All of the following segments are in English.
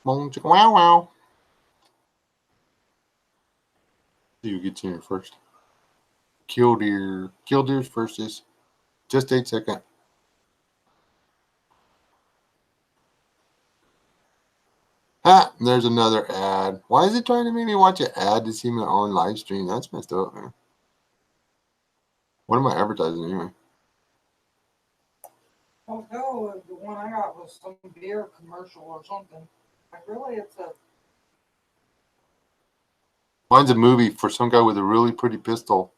Wow, wow. You get in here first. Killdeer. Killdeer's first is just 8 seconds. Ah, there's another ad. Why is it trying to make me watch an ad to see my own live stream? That's messed up, man. What am I advertising anyway? Oh no, the one I got was some beer commercial or something. Like really, it's a. Mine's a movie for some guy with a really pretty pistol.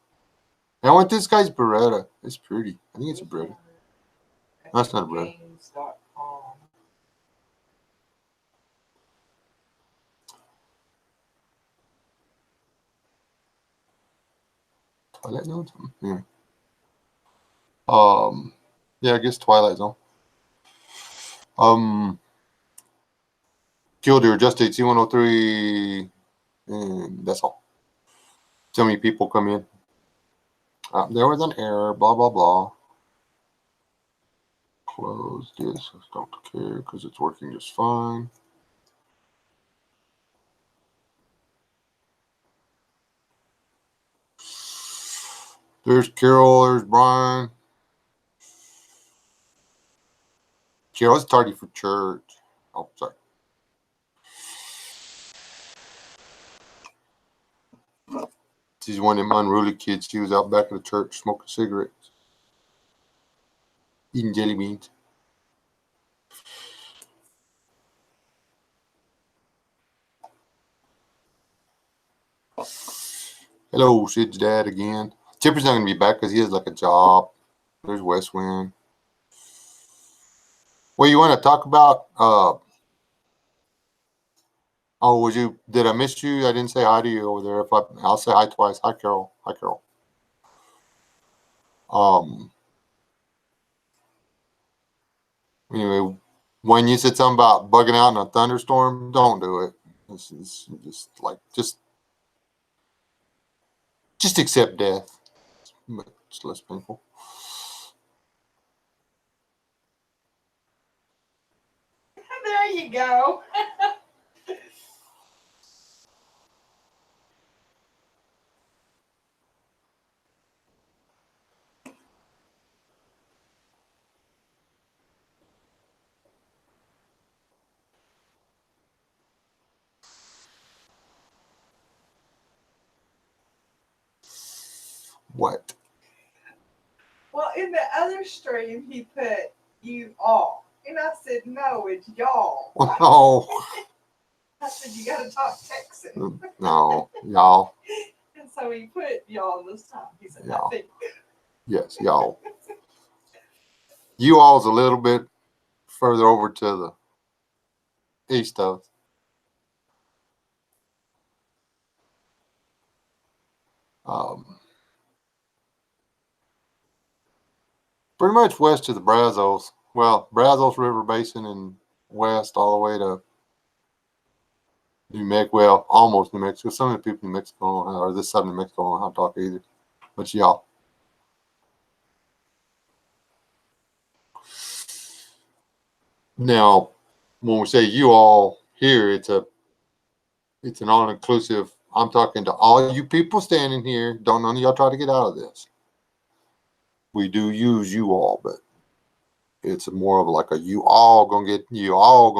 And I want this guy's Beretta. It's pretty. I think it's a Beretta. That's not a Beretta. Twilight Zone? Yeah. Yeah, I guess Twilight Zone. Killdeer, just C103, and that's all. So many people come in. There was an error, blah, blah, blah. Close this. I don't care because it's working just fine. There's Carol, there's Brian. Carol's tardy for church. Oh, sorry. She's one of them unruly kids. She was out back of the church smoking cigarettes, eating jelly beans. Hello, Sid's dad again. Chipper's not going to be back because he has like a job. There's West Wind. Well, you want to talk about? Was you? Did I miss you? I didn't say hi to you over there. I'll say hi twice. Hi, Carol. Hi, Carol. Anyway, when you said something about bugging out in a thunderstorm, don't do it. This is just accept death. It's less painful. There you go. What? Well, in the other stream, he put you all. And I said, no, it's y'all. No. I said, you got to talk Texan. No, y'all. And so he put y'all this time. He said, y'all. I think. Yes, y'all. You all's a little bit further over to the east of pretty much west of the Brazos. Well, Brazos River Basin and west all the way to New Mexico. Well, almost New Mexico. Some of the people in New Mexico, or this side of New Mexico, don't know how to talk either. But y'all. Now, when we say you all here, it's an all-inclusive. I'm talking to all you people standing here. Don't none of y'all try to get out of this. We do use you all, but it's more of like you all gonna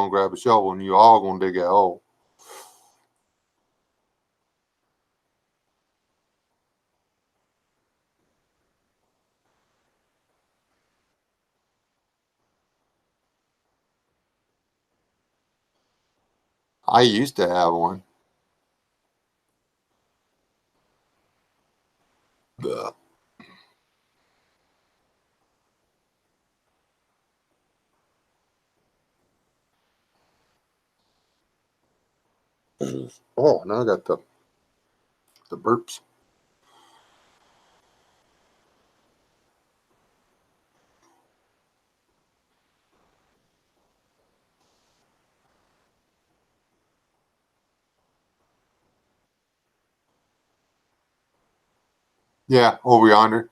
grab a shovel and you all gonna dig a hole. I used to have one. But oh, now I got the burps. Yeah, over yonder.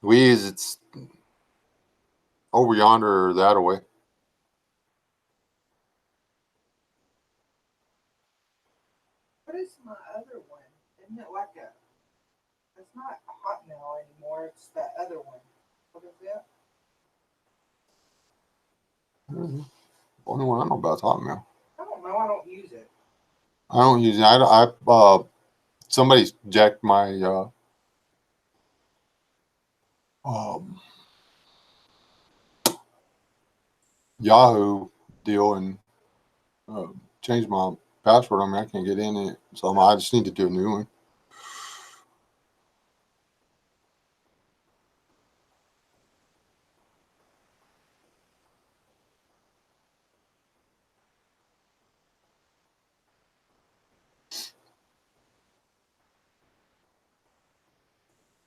Louise, it's over yonder or that away. What is my other one? Isn't it like a? It's not a hot mail anymore. It's that other one. What is it? Only one I know about is Hotmail. I don't know. I don't use it. I don't use it. Somebody's jacked my um, Yahoo deal and uh, changed my password. I mean, I can't get in it, so I just need to do a new one.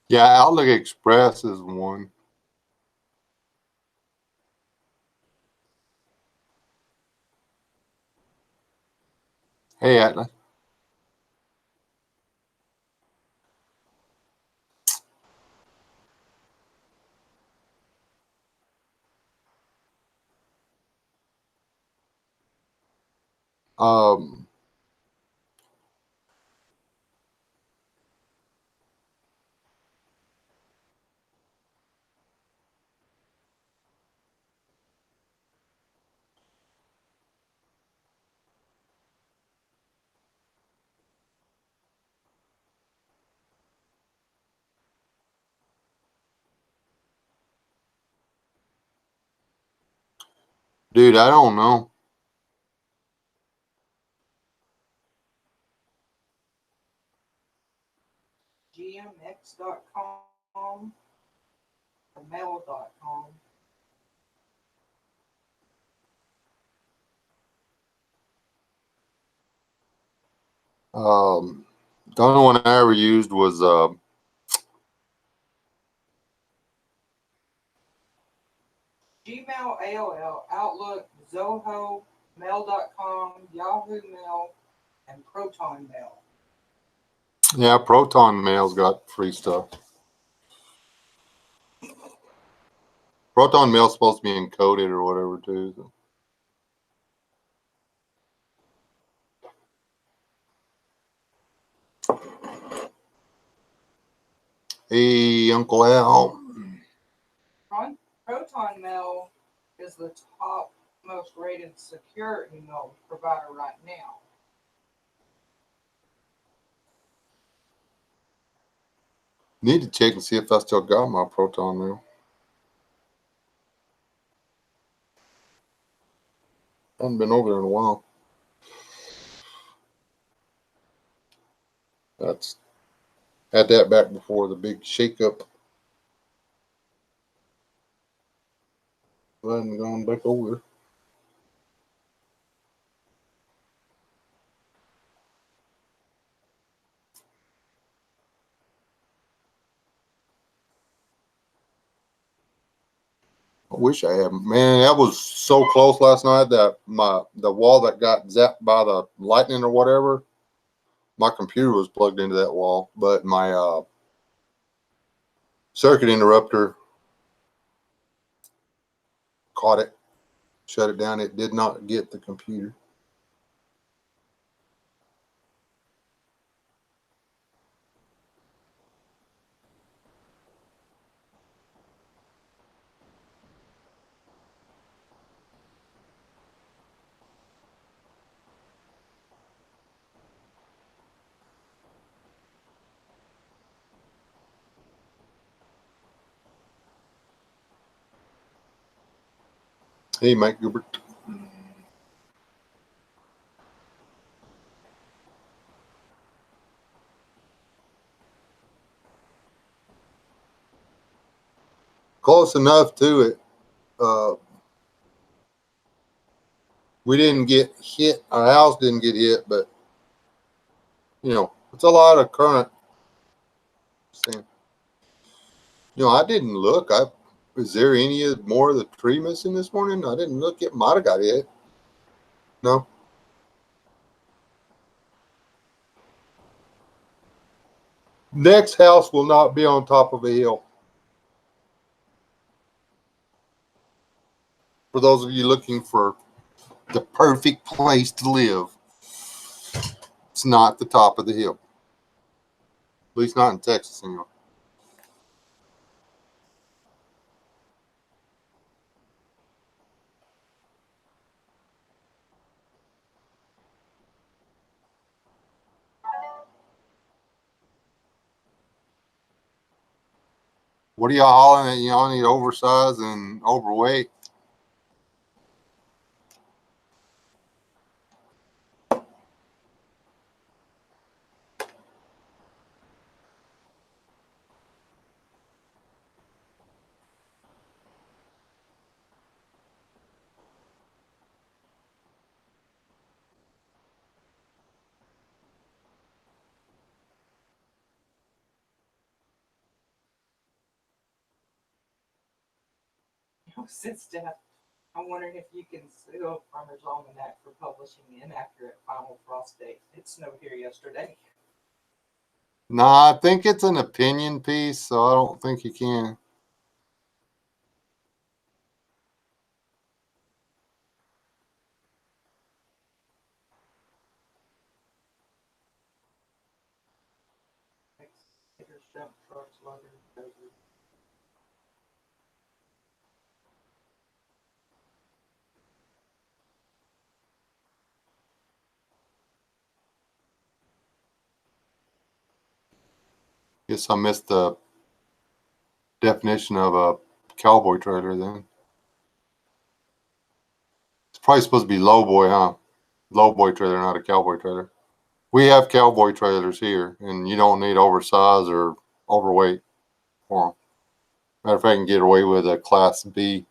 Yeah, Outlook Express is one. Hey, Atlas. Um, dude, I don't know. gmx.com or mail.com. The only one I ever used was Gmail, AOL, Outlook, Zoho, Mail.com, Yahoo Mail, and Proton Mail. yeah, Proton Mail's got free stuff. Proton Mail's supposed to be encoded or whatever too. So. Hey, Uncle Al. Proton Mail is the top most rated secure email provider right now. Need to check and see if I still got my Proton Mail. I haven't been over there in a while. That's had that back before the big shakeup. I hadn't gone back over there. I wish I had. Man, that was so close last night that the wall that got zapped by the lightning or whatever, my computer was plugged into that wall, but my circuit interrupter caught it, shut it down. It did not get the computer. Hey, Mike Gilbert. Close enough to it. Uh, we didn't get hit. Our house didn't get hit, but it's a lot of current. I didn't look. Is there any more of the tree missing this morning? I didn't look. It might have got hit. No. Next house will not be on top of a hill. For those of you looking for the perfect place to live, it's not the top of the hill. At least not in Texas anyway. What are y'all hollering at? Y'all need oversized and overweight? Since death, I'm wondering if you can sue Farmer's Almanac for publishing the inaccurate final frost date. It snowed here yesterday. Nah, I think it's an opinion piece, so I don't think you can. Excavators, dump trucks, loaders, dozers. Guess I missed the definition of a cowboy trailer then. It's probably supposed to be lowboy, huh? Lowboy trailer, not a cowboy trailer. We have cowboy trailers here, and you don't need oversized or overweight for them. Matter of fact, I can get away with a Class B.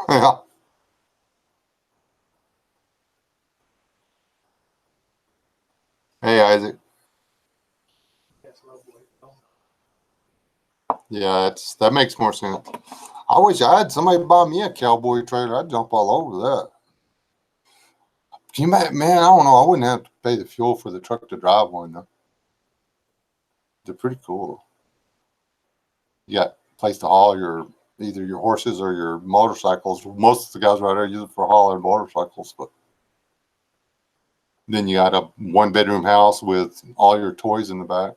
Yeah. Hey, Isaac. Yes, Lowboy. Yeah, that makes more sense. I wish I had somebody buy me a cowboy trailer. I'd jump all over that. Can you man, I don't know. I wouldn't have to pay the fuel for the truck to drive one though. They're pretty cool. You got a place to haul either your horses or your motorcycles. Most of the guys right there use it for hauling motorcycles, but then you got a 1-bedroom house with all your toys in the back.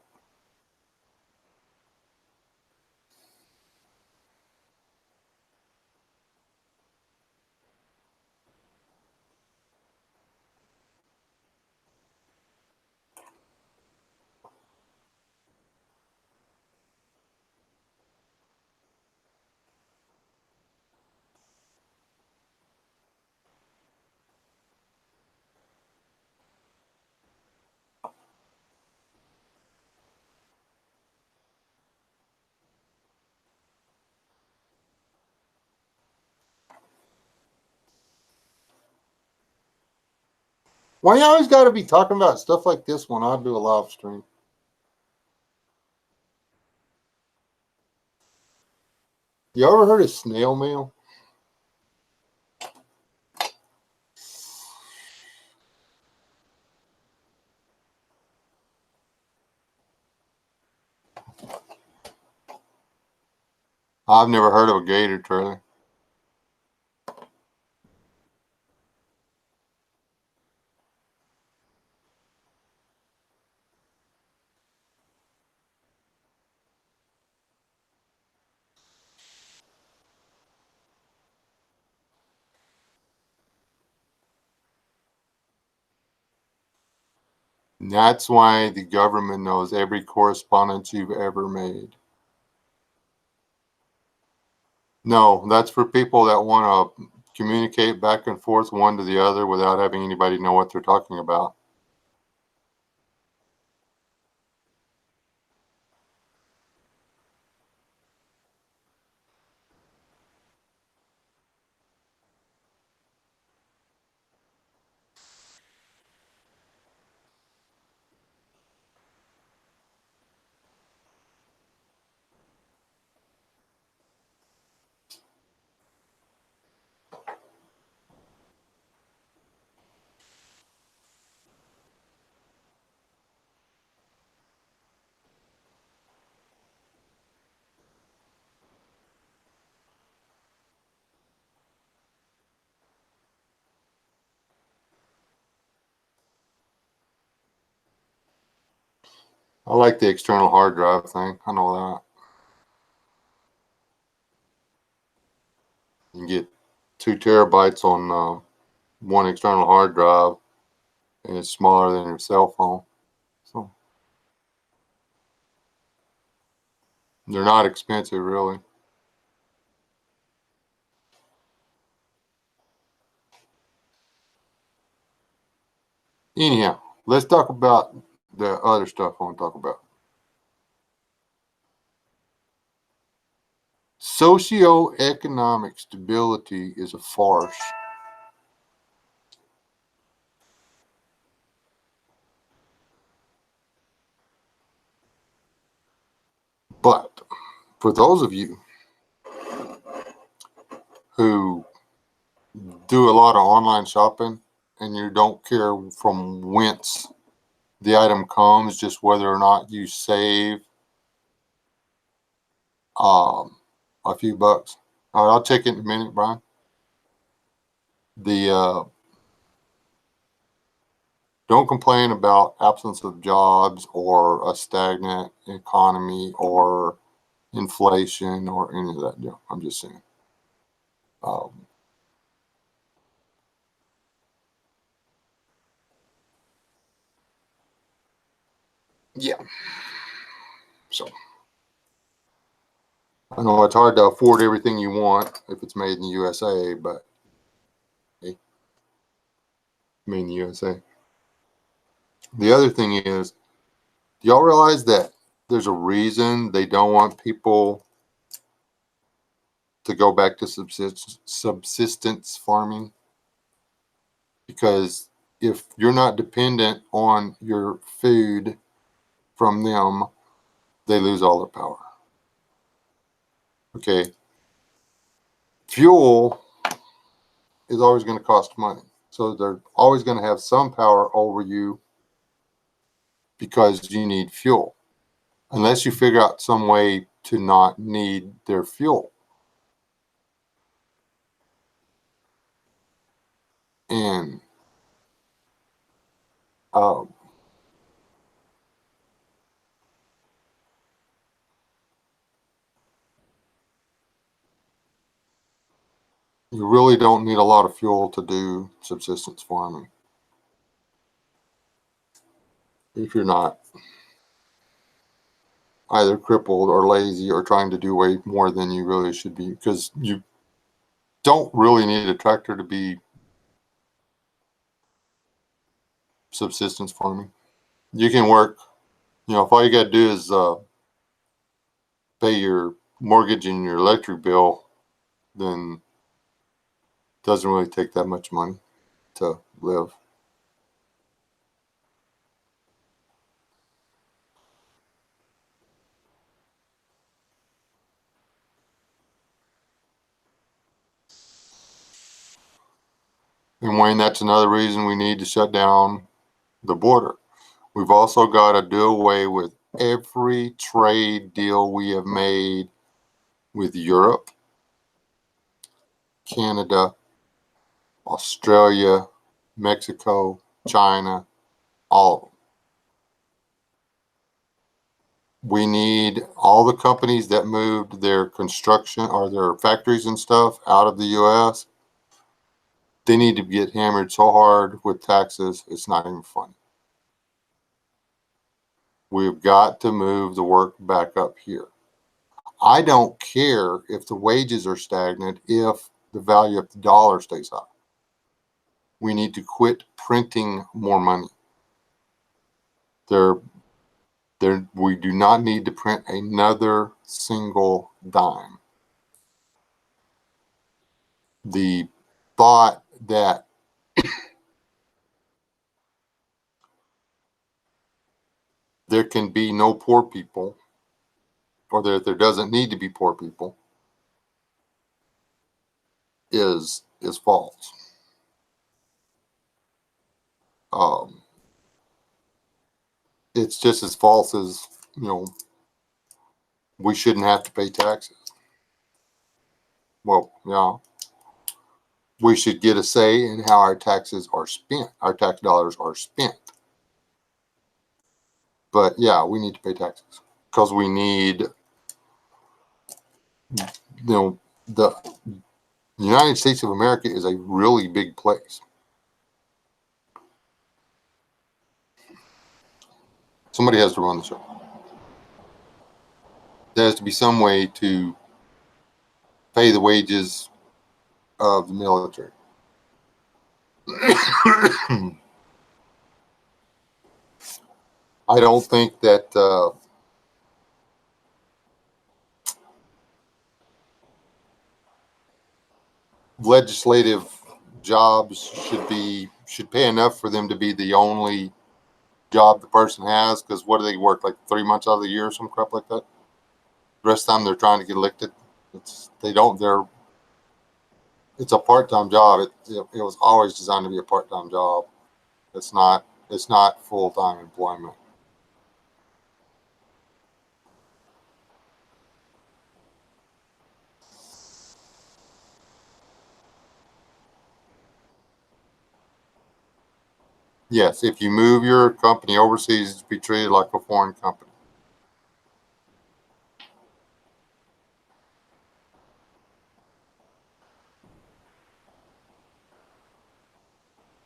Why you always got to be talking about stuff like this when I do a live stream? You ever heard of snail mail? I've never heard of a gator trailer. And that's why the government knows every correspondence you've ever made. No, that's for people that want to communicate back and forth one to the other without having anybody know what they're talking about. I like the external hard drive thing. I know that. You can get 2 terabytes on one external hard drive, and it's smaller than your cell phone. So they're not expensive, really. Anyhow, let's talk about the other stuff I want to talk about. Socioeconomic stability is a farce. But for those of you who do a lot of online shopping and you don't care from whence the item comes, just whether or not you save a few bucks. All right, I'll check it in a minute, Brian. The don't complain about absence of jobs or a stagnant economy or inflation or any of that deal. I'm just saying. Um, yeah. So I know it's hard to afford everything you want if it's made in the USA, but hey, made in the USA. The other thing is, do y'all realize that there's a reason they don't want people to go back to subsistence farming? Because if you're not dependent on your food from them, they lose all their power. Okay. Fuel is always going to cost money. So they're always going to have some power over you because you need fuel. Unless you figure out some way to not need their fuel. And um, you really don't need a lot of fuel to do subsistence farming if you're not either crippled or lazy or trying to do way more than you really should be, because you don't really need a tractor to be subsistence farming. You can work, if all you got to do is pay your mortgage and your electric bill, then it doesn't really take that much money to live. And Wayne, that's another reason we need to shut down the border. We've also got to do away with every trade deal we have made with Europe, Canada, Australia, Mexico, China, all of them. We need all the companies that moved their construction or their factories and stuff out of the U.S. They need to get hammered so hard with taxes, it's not even funny. We've got to move the work back up here. I don't care if the wages are stagnant if the value of the dollar stays high. We need to quit printing more money. We do not need to print another single dime. The thought that there can be no poor people or that there doesn't need to be poor people is false. Um, it's just as false as, we shouldn't have to pay taxes. Well, yeah, we should get a say in how our taxes are spent. Our tax dollars are spent. But yeah, we need to pay taxes because we need, the United States of America is a really big place. Somebody has to run the show. There has to be some way to pay the wages of the military. I don't think that legislative jobs should pay enough for them to be the only job the person has. Because what do they work, like 3 months out of the year or some crap like that? The rest of the time they're trying to get elected. It's a part-time job. It was always designed to be a part-time job. It's not full-time employment. Yes, if you move your company overseas, it's be treated like a foreign company.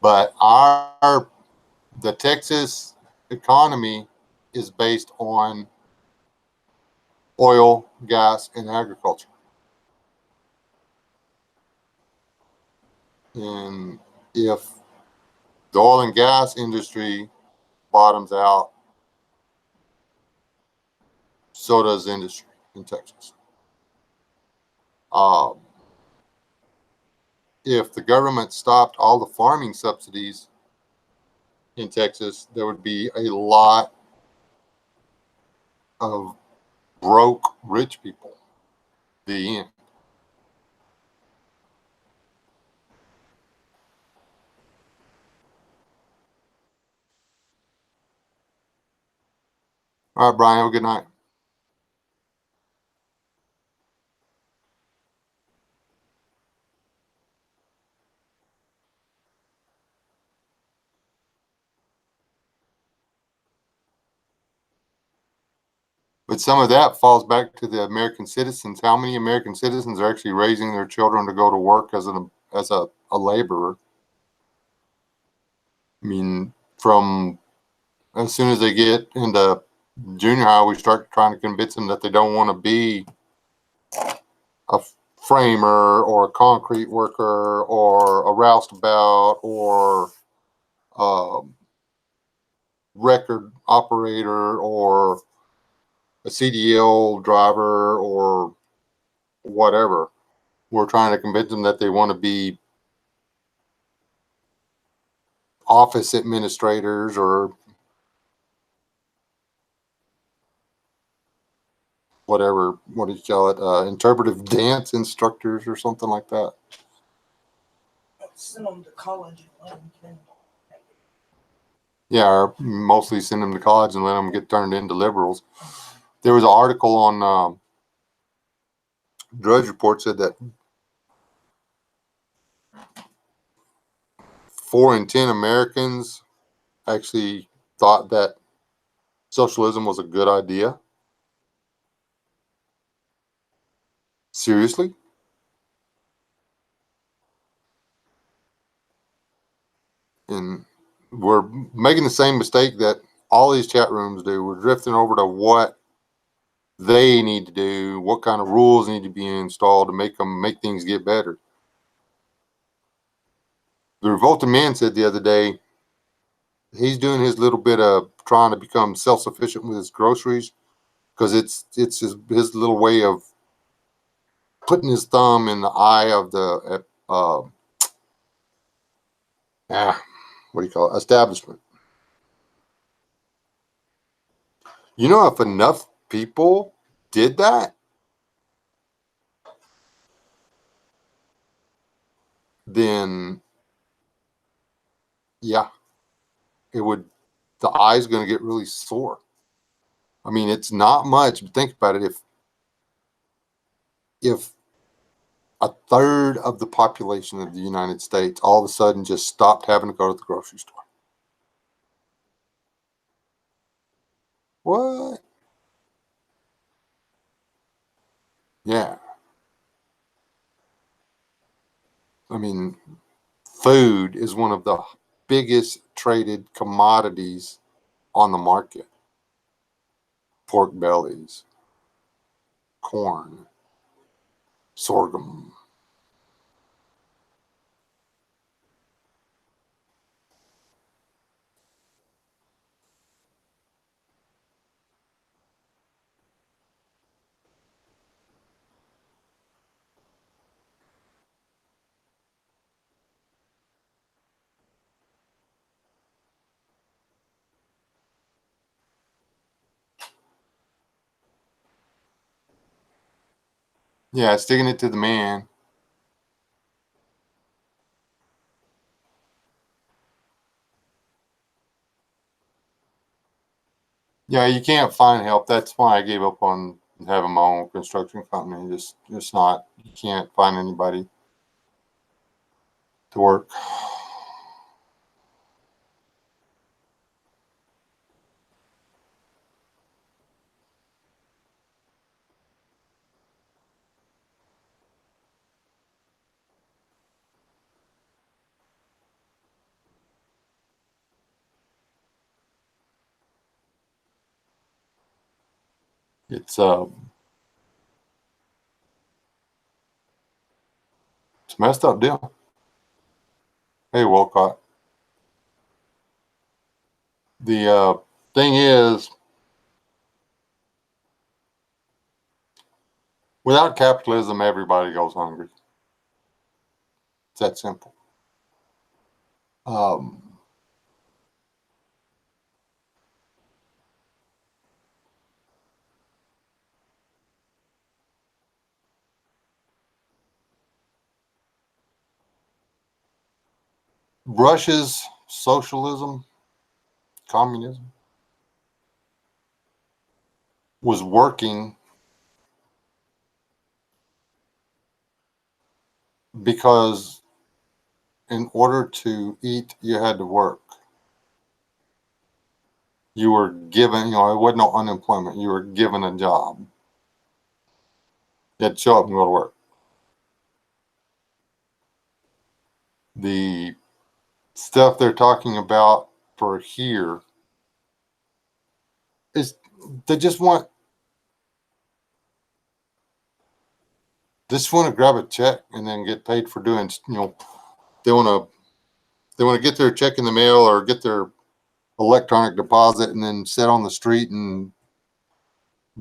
But the Texas economy is based on oil, gas, and agriculture. And if the oil and gas industry bottoms out, so does industry in Texas. If the government stopped all the farming subsidies in Texas, there would be a lot of broke rich people. The end. All right, Brian, have a good night. But some of that falls back to the American citizens. How many American citizens are actually raising their children to go to work as a laborer? I mean, from as soon as they get into junior high, we start trying to convince them that they don't want to be a framer or a concrete worker or a roustabout or a record operator or a CDL driver or whatever. We're trying to convince them that they want to be office administrators or whatever. What do you call it? Interpretive dance instructors or something like that. Send them to college and let them can. Yeah, or mostly send them to college and let them get turned into liberals. There was an article on Drudge Report said that 4 in 10 Americans actually thought that socialism was a good idea. Seriously? And we're making the same mistake that all these chat rooms do. We're drifting over to what they need to do, what kind of rules need to be installed to make things get better. The Revolted Man said the other day he's doing his little bit of trying to become self-sufficient with his groceries because it's his little way of putting his thumb in the eye of the what do you call it, establishment. You know, if enough people did that, then yeah, it would. The eye's going to get really sore. I mean, it's not much, but think about it. If a third of the population of the United States all of a sudden just stopped having to go to the grocery store, What? Yeah. I mean, food is one of the biggest traded commodities on the market. Pork bellies, corn, sorghum. Yeah, sticking it to the man. Yeah, you can't find help. That's why I gave up on having my own construction company. Just not. You can't find anybody to work. It's a messed up deal. Hey, Wolcott. The thing is, without capitalism, everybody goes hungry. It's that simple. Um, Russia's socialism, communism, was working because in order to eat, you had to work. You were given, it wasn't no unemployment. You were given a job. You had to show up and go to work. The stuff they're talking about for here is they just want to grab a check and then get paid for doing, they want to get their check in the mail or get their electronic deposit and then sit on the street and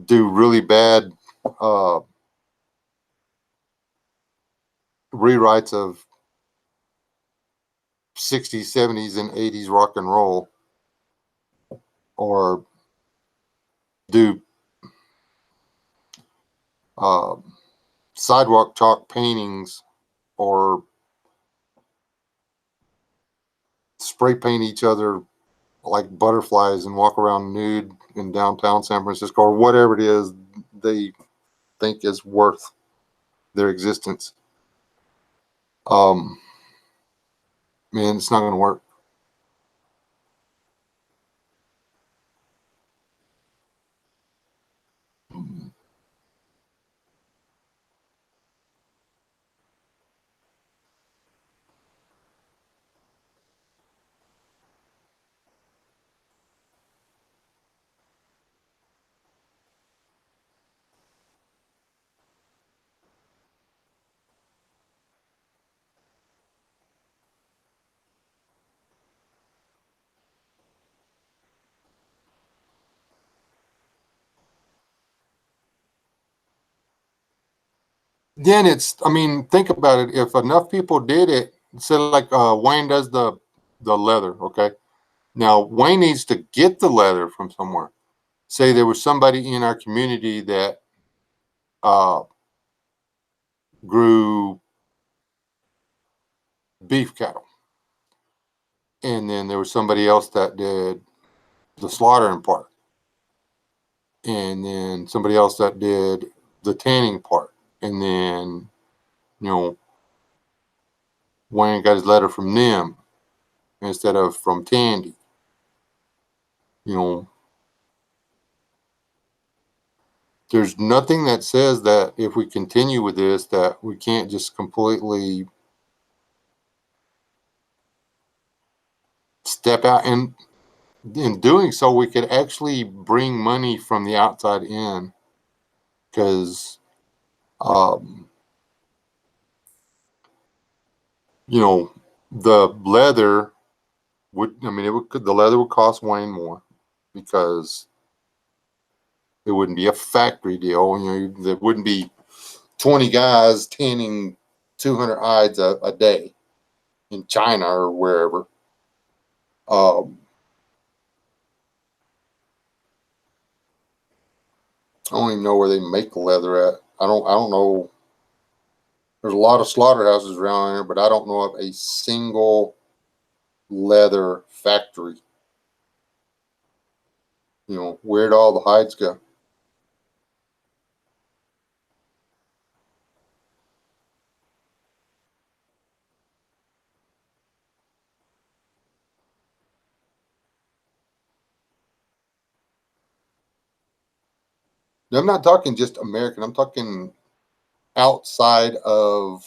do really bad uh, rewrites of 60s, 70s, and 80s rock and roll, or do uh, sidewalk chalk paintings, or spray paint each other like butterflies and walk around nude in downtown San Francisco, or whatever it is they think is worth their existence. Um, Man, it's not going to work. Then I mean, think about it. If enough people did it, say like Wayne does the leather, okay? Now Wayne needs to get the leather from somewhere. Say there was somebody in our community that uh, grew beef cattle, and then there was somebody else that did the slaughtering part, and then somebody else that did the tanning part, and then you know Wayne got his letter from them instead of from Tandy. You know, there's nothing that says that if we continue with this, that we can't just completely step out. And in doing so, we could actually bring money from the outside in, because, you know, the leather would, I mean, the leather would cost way more, because it wouldn't be a factory deal. You know, there wouldn't be 20 guys tanning 200 hides a day in China or wherever. Um, I don't even know where they make the leather at. I don't know. There's a lot of slaughterhouses around here, but I don't know of a single leather factory. You know, where'd all the hides go? I'm not talking just American. I'm talking outside of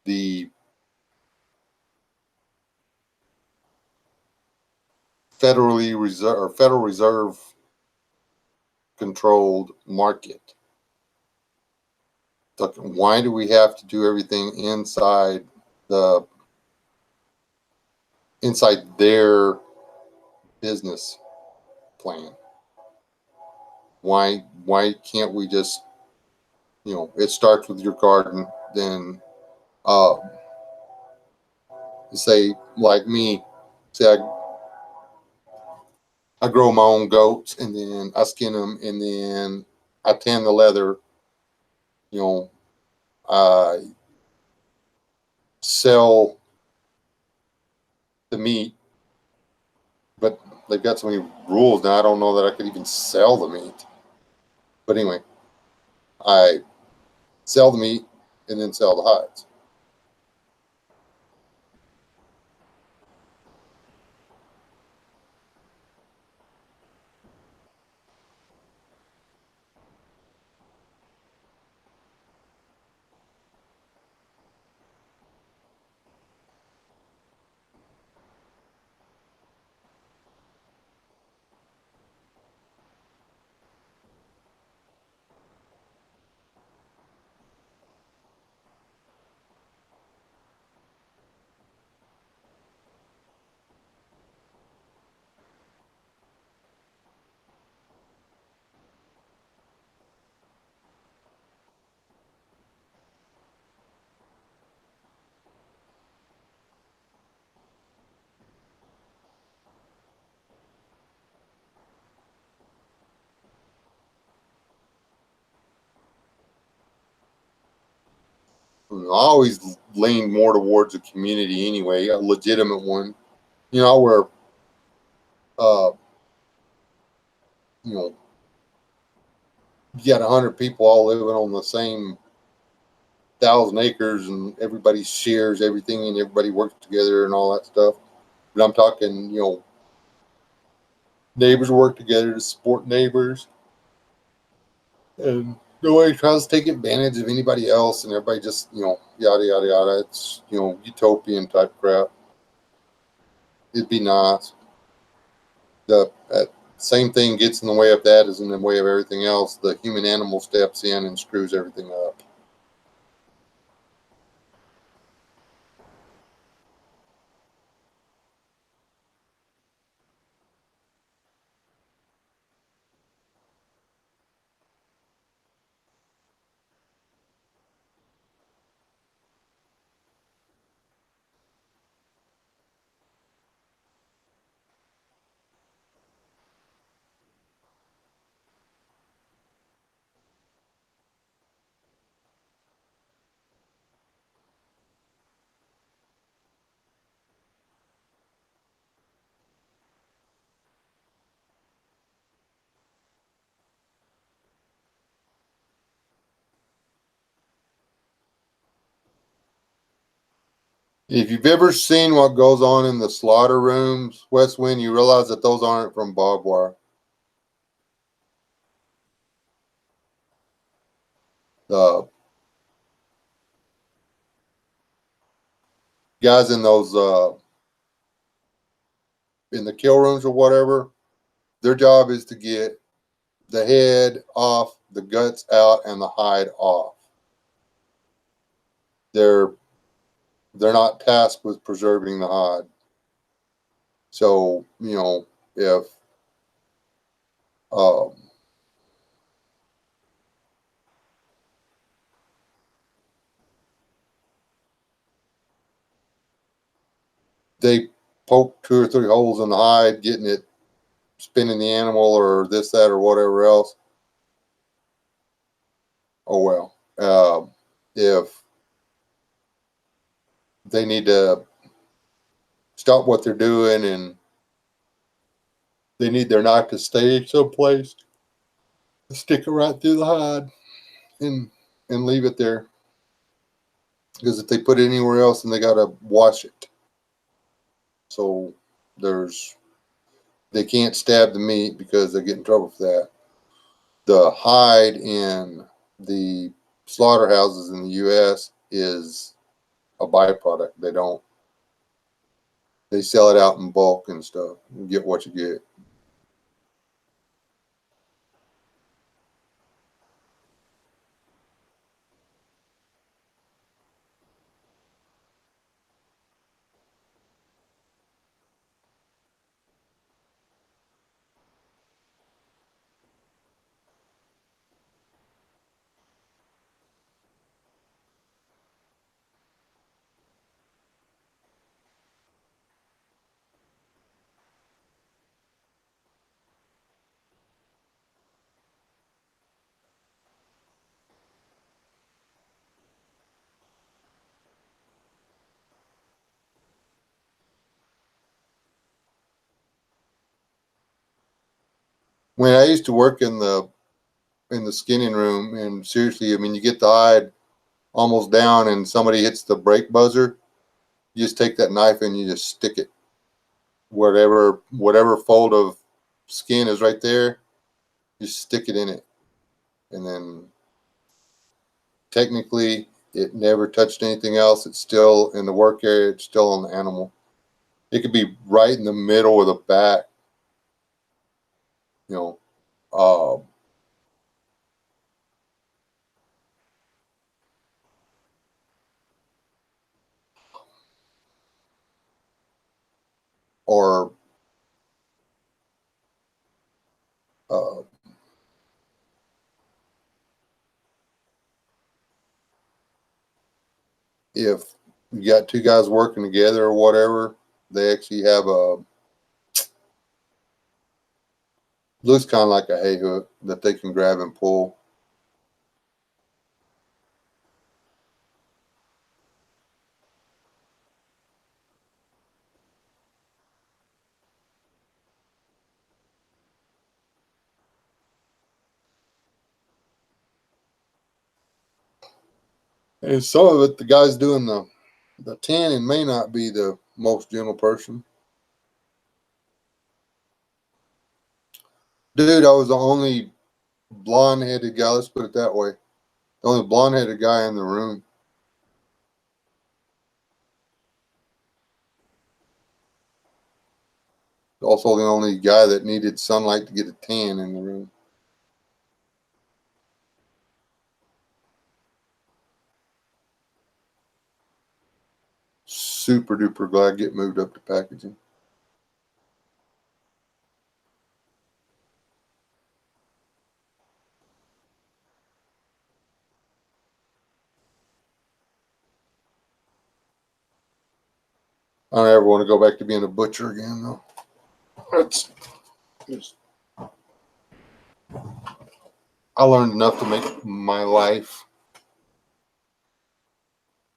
the Federal Reserve controlled market. Talking, why do we have to do everything the inside their business plan? Why can't we just, you know, it starts with your garden, then uh say like me, say I grow my own goats, and then I skin them, and then I tan the leather, you know, I sell the meat, but they've got so many rules now, I don't know that I could even sell the meat. But anyway, I sell the meat and then sell the hides. I always lean more towards a community anyway, a legitimate one. You know, where uh, you know, you got 100 people all living on the same 1,000 acres, and everybody shares everything, and everybody works together and all that stuff. But I'm talking, you know, neighbors work together to support neighbors, and nobody tries to take advantage of anybody else, and everybody just, you know, yada yada yada. It's, you know, utopian type crap. It'd be nice. The same thing gets in the way of that as in the way of everything else. The human animal steps in and screws everything up. If you've ever seen what goes on in the slaughter rooms, West Wind, you realize that those aren't from barbed wire. The guys in those in the kill rooms or whatever, their job is to get the head off, the guts out, and the hide off. They're not tasked with preserving the hide. So, if um, they poke 2 or 3 holes in the hide, getting it spinning the animal or this, that, or whatever else, oh well. If they need to stop what they're doing and they need their knife to stay someplace, stick it right through the hide and leave it there. Because if they put it anywhere else, then they got to wash it. So they can't stab the meat because they get in trouble for that. The hide in the slaughterhouses in the U.S. is a byproduct. They sell it out in bulk and stuff. You get what you get. When I used to work in the skinning room, and seriously, I mean, you get the hide almost down, and somebody hits the brake buzzer. You just take that knife and you just stick it whatever fold of skin is right there. You stick it in it, and then technically it never touched anything else. It's still in the work area. It's still on the animal. It could be right in the middle of the back, you know, uh, or uh, if you got 2 guys working together or whatever, they actually have looks kind of like a hay hook that they can grab and pull. And some of it, the guys doing the tanning may not be the most gentle person. Dude, I was the only blonde headed guy, let's put it that way. The only blonde headed guy in the room. Also the only guy that needed sunlight to get a tan in the room. Super duper glad to get moved up to packaging. I don't ever want to go back to being a butcher again though. It's just, I learned enough to make my life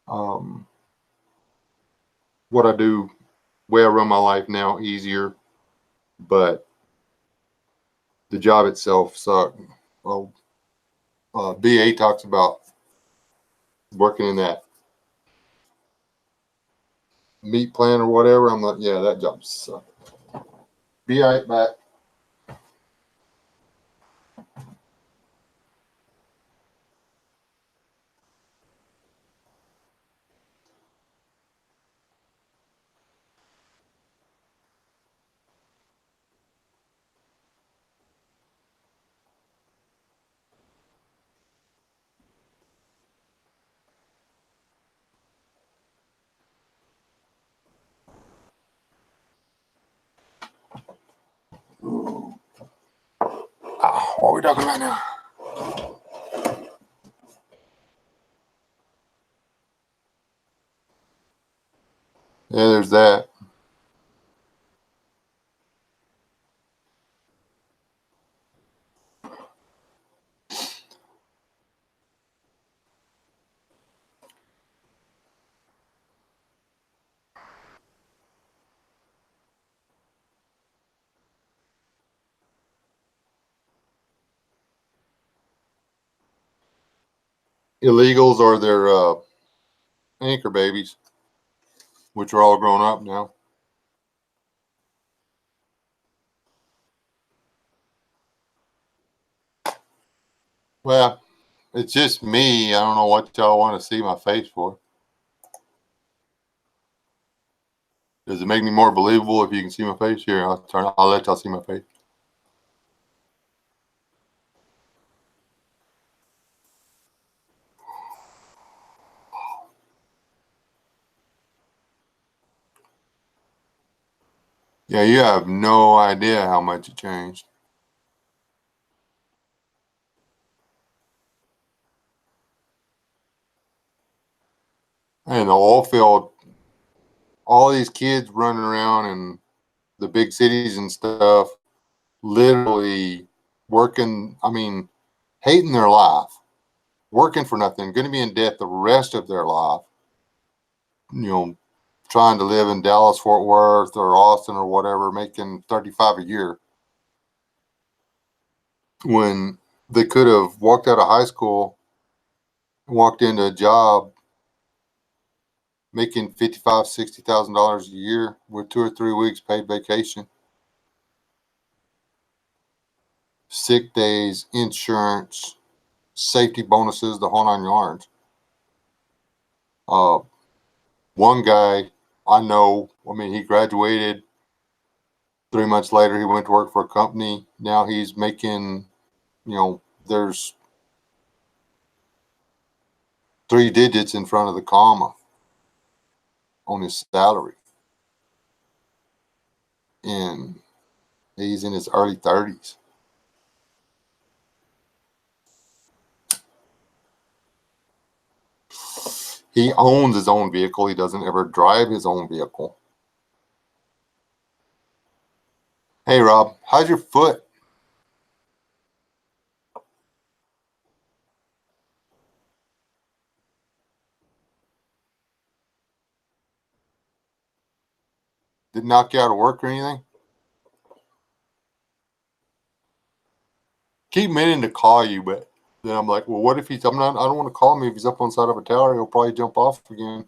um, what I do, way I run my life now, easier. But the job itself sucked. Well, BA talks about working in that meat plant or whatever. I'm like, yeah, that job sucked. Be right back. we talking about now? Yeah, there's that. Illegals are their anchor babies, which are all grown up now. Well, it's just me. I don't know what y'all want to see my face for. Does it make me more believable if you can see my face? Here, I'll let y'all see my face. Yeah, you have no idea how much it changed. And the oil field, all these kids running around in the big cities and stuff, literally working, I mean, hating their life, working for nothing, going to be in debt the rest of their life, trying to live in Dallas, Fort Worth, or Austin or whatever, making 35 a year when they could have walked out of high school, walked into a job making $55,000-$60,000 a year with 2 or 3 weeks paid vacation, sick days, insurance, safety bonuses, the whole 9 yards. Uh, one guy I know, he graduated. 3 months later, he went to work for a company. Now he's making, there's 3 digits in front of the comma on his salary. And he's in his early 30s. He owns his own vehicle. He doesn't ever drive his own vehicle. Hey, Rob, how's your foot? Did it knock you out of work or anything? Keep meaning to call you, but then I'm like, well, what if I don't want to call him if he's up on the side of a tower. He'll probably jump off again.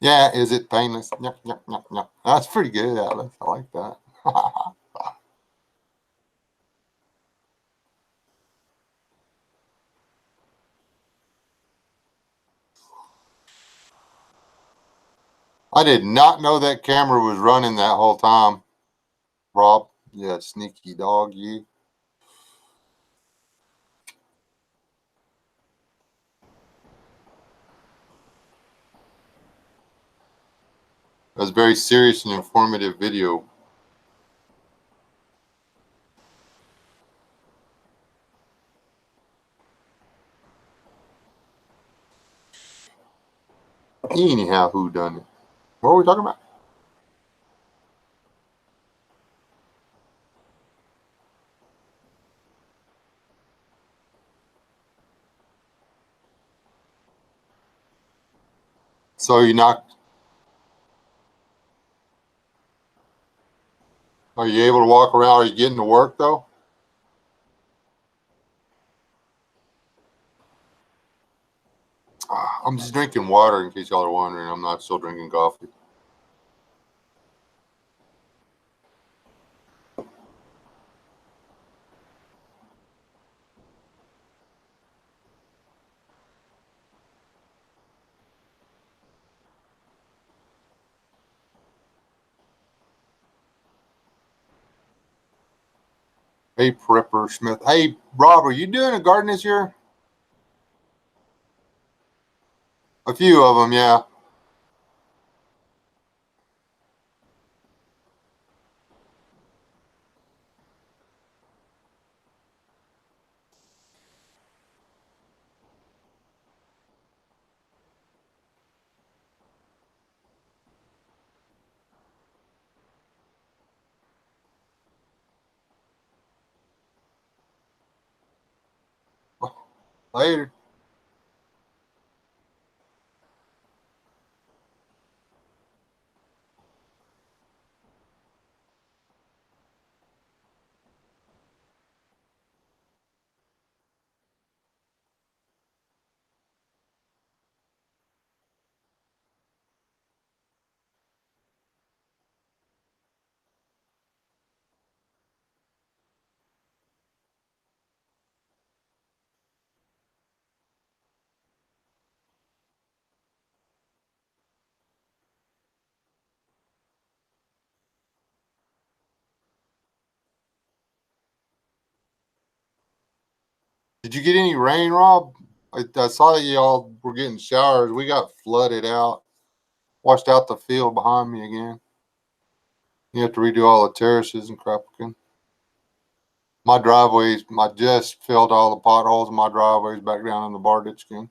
Yeah, is it painless? Yep, yep, yep, yep. That's pretty good, Atlas. I like that. I did not know that camera was running that whole time, Rob. Yeah, sneaky dog, you. It was a very serious and informative video. Anyhow, who done it? What were we talking about? So you not? Are you able to walk around? Are you getting to work though? I'm just drinking water in case y'all are wondering. I'm not still drinking coffee. Hey, Prepper Smith. Hey, Rob, are you doing a garden this year? A few of them, yeah. Later. Did you get any rain, Rob? I saw that y'all were getting showers. We got flooded out, washed out the field behind me again. You have to redo all the terraces and crap again. My driveways, I just filled all the potholes in my driveways back down in the bar ditch again.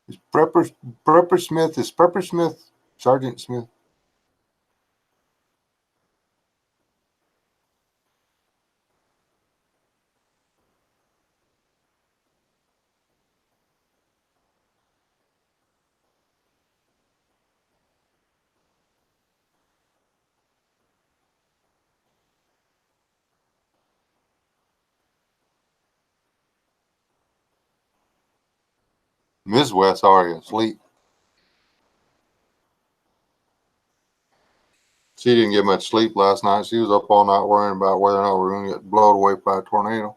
Is Prepper Smith, is Prepper Smith Sergeant Smith? Miss West already asleep. She didn't get much sleep last night. She was up all night worrying about whether or not we were going to get blown away by a tornado.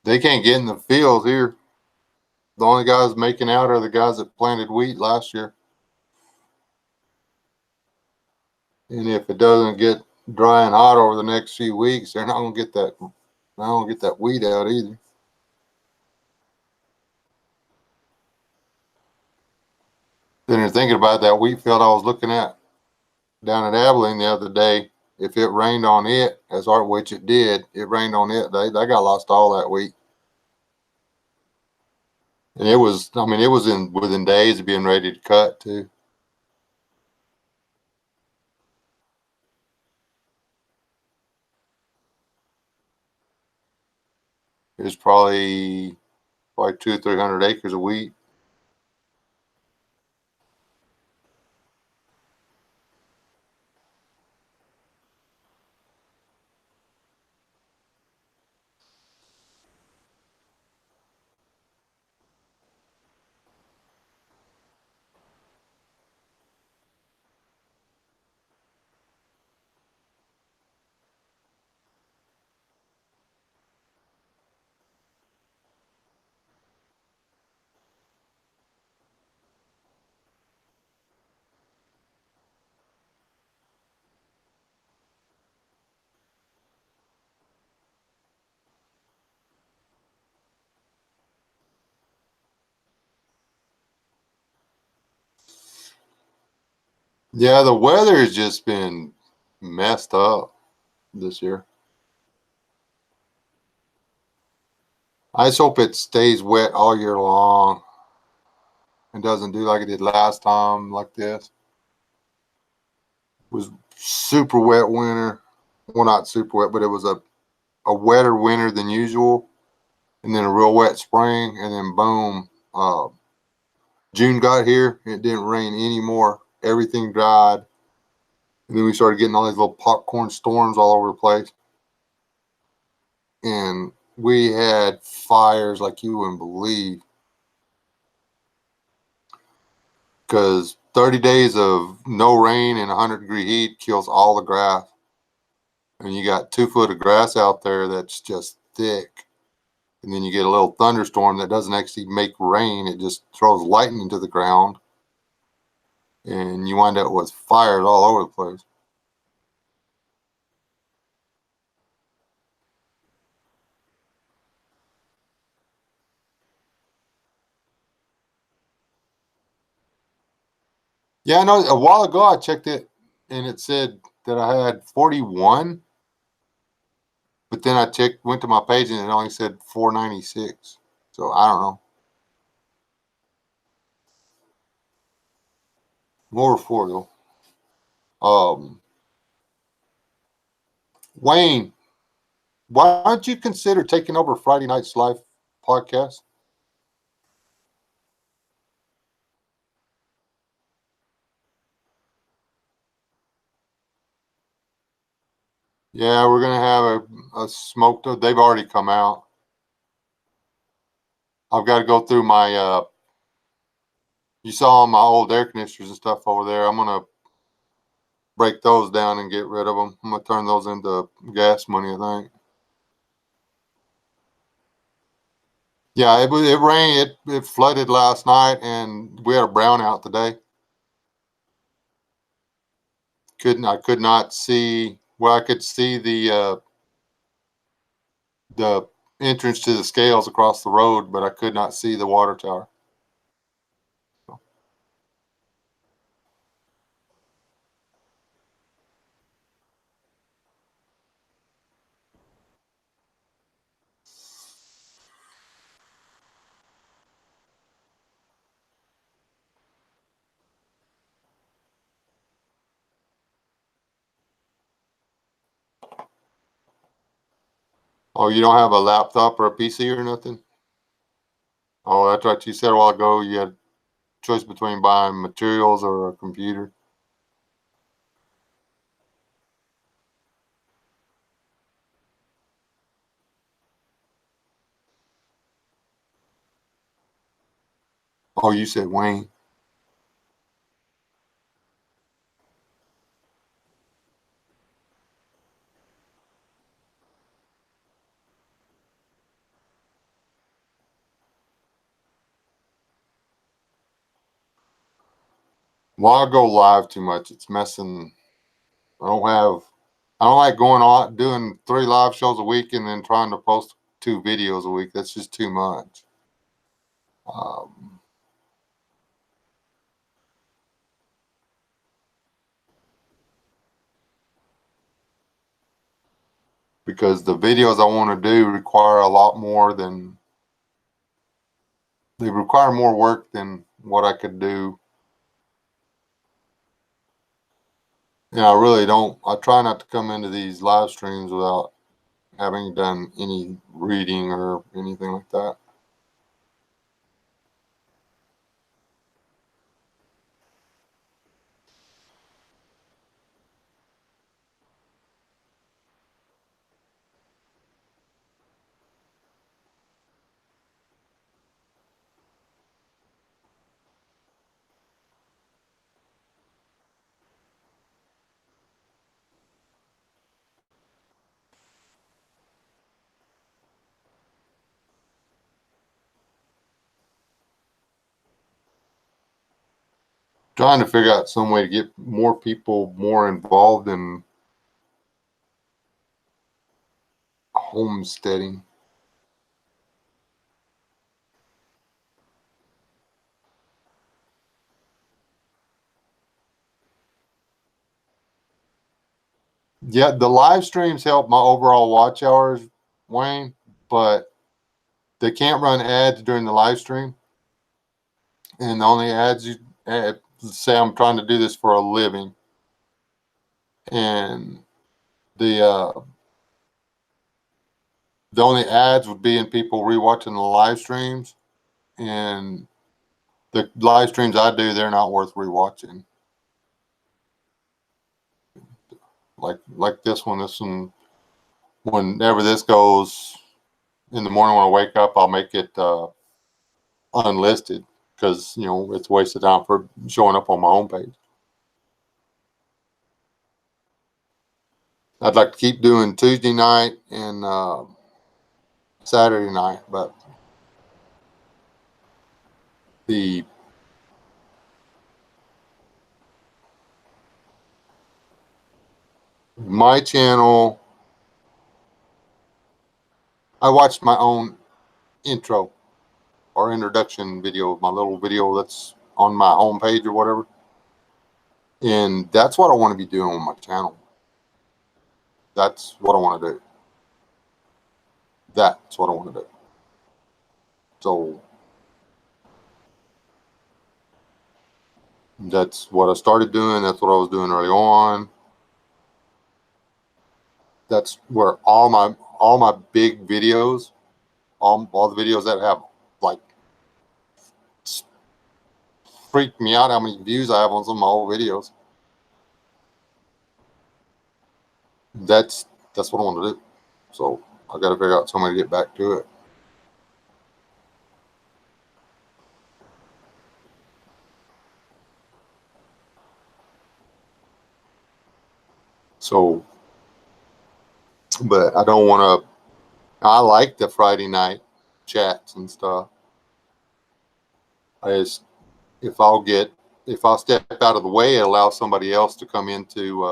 They can't get in the fields here. The only guys making out are the guys that planted wheat last year. And if it doesn't get dry and hot over the next few weeks, they're not going to get that. Not going to get that wheat out either. Then you're thinking about that wheat field I was looking at down at Abilene the other day. If it rained on it, which it did, it rained on it. They got lost all that wheat. And it was, I mean, it was within days of being ready to cut too. It was probably 200 or 300 acres of wheat. Yeah, the weather has just been messed up this year. I just hope it stays wet all year long and doesn't do like it did last time like this. It was super wet winter. Well, not super wet, but it was a wetter winter than usual. And then a real wet spring. And then boom, June got here. It didn't rain anymore. Everything dried. And then we started getting all these little popcorn storms all over the place. And we had fires like you wouldn't believe. Because 30 days of no rain and 100-degree heat kills all the grass. And you got 2 foot of grass out there that's just thick. And then you get a little thunderstorm that doesn't actually make rain. It just throws lightning to the ground. And you wind up with fires all over the place. Yeah, I know. A while ago, I checked it, and it said that I had 41. But then I went to my page, and it only said 496. So I don't know. More for you. Wayne, why don't you consider taking over Friday night's live podcast? Yeah, we're gonna have a smoked. They've already come out. I've got to go through my. You saw my old air conditioners and stuff over there. I'm gonna break those down and get rid of them. I'm gonna turn those into gas money, I think. Yeah, it rained. It flooded last night, and we had a brownout today. I could not see. Well, I could see the entrance to the scales across the road, but I could not see the water tower. Oh, you don't have a laptop or a PC or nothing? Oh, that's right. You said a while ago you had choice between buying materials or a computer. Oh, you said Wayne. Well, I go live too much. It's messing. I don't have. I don't like going on doing 3 live shows a week and then trying to post 2 videos a week. That's just too much. Um, because the videos I want to do require a lot more than they require more work than what I could do. I really don't. I try not to come into these live streams without having done any reading or anything like that. Trying to figure out some way to get more people more involved in homesteading. Yeah, the live streams help my overall watch hours, Wayne, but they can't run ads during the live stream. And the only ads say I'm trying to do this for a living, and the uh, the only ads would be in people rewatching the live streams, and the live streams I do, they're not worth rewatching. Like this one, whenever this goes, in the morning when I wake up, I'll make it unlisted because it's a waste of time for showing up on my homepage. I'd like to keep doing Tuesday night and Saturday night, but the my channel, I watched my own intro or introduction video, my little video that's on my homepage or whatever. And that's what I want to be doing on my channel. That's what I want to do. That's what I want to do. So that's what I started doing. That's what I was doing early on. That's where all my big videos, all the videos that have like freaked me out how many views I have on some of my old videos. That's what I want to do. So I got to figure out some way to get back to it. So, but I don't want to. I like the Friday night chats and stuff. I just if I'll step out of the way and allow somebody else to come into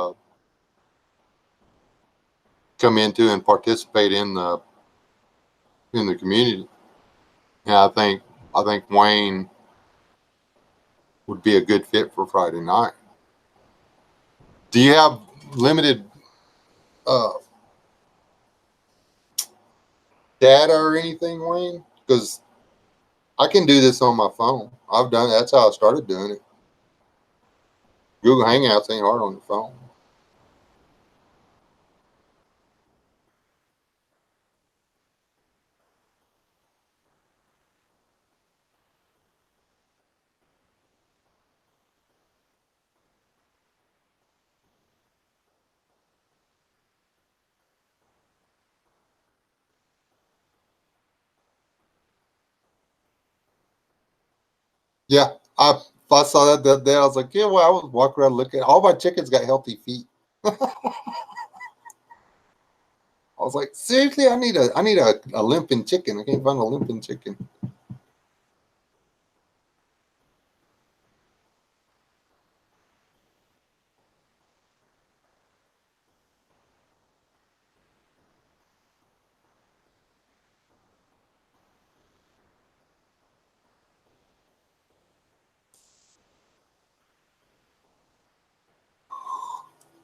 and participate in the community. And I think Wayne would be a good fit for Friday night. Do you have limited uh, data or anything, Wayne? Because I can do this on my phone. That's how I started doing it. Google Hangouts ain't hard on the phone. Yeah, I saw that the other day. I was like, yeah, well, I was walking around looking. All my chickens got healthy feet. I was like, seriously, I need a limping chicken. I can't find a limping chicken.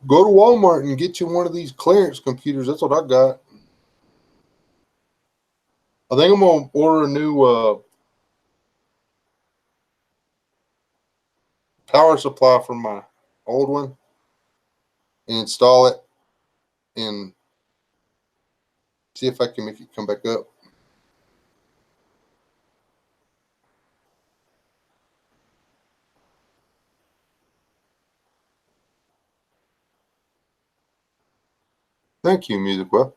Go to Walmart and get you one of these clearance computers. That's what I got. I think I'm gonna order a new power supply from my old one and install it and see if I can make it come back up. Thank you, Music Web.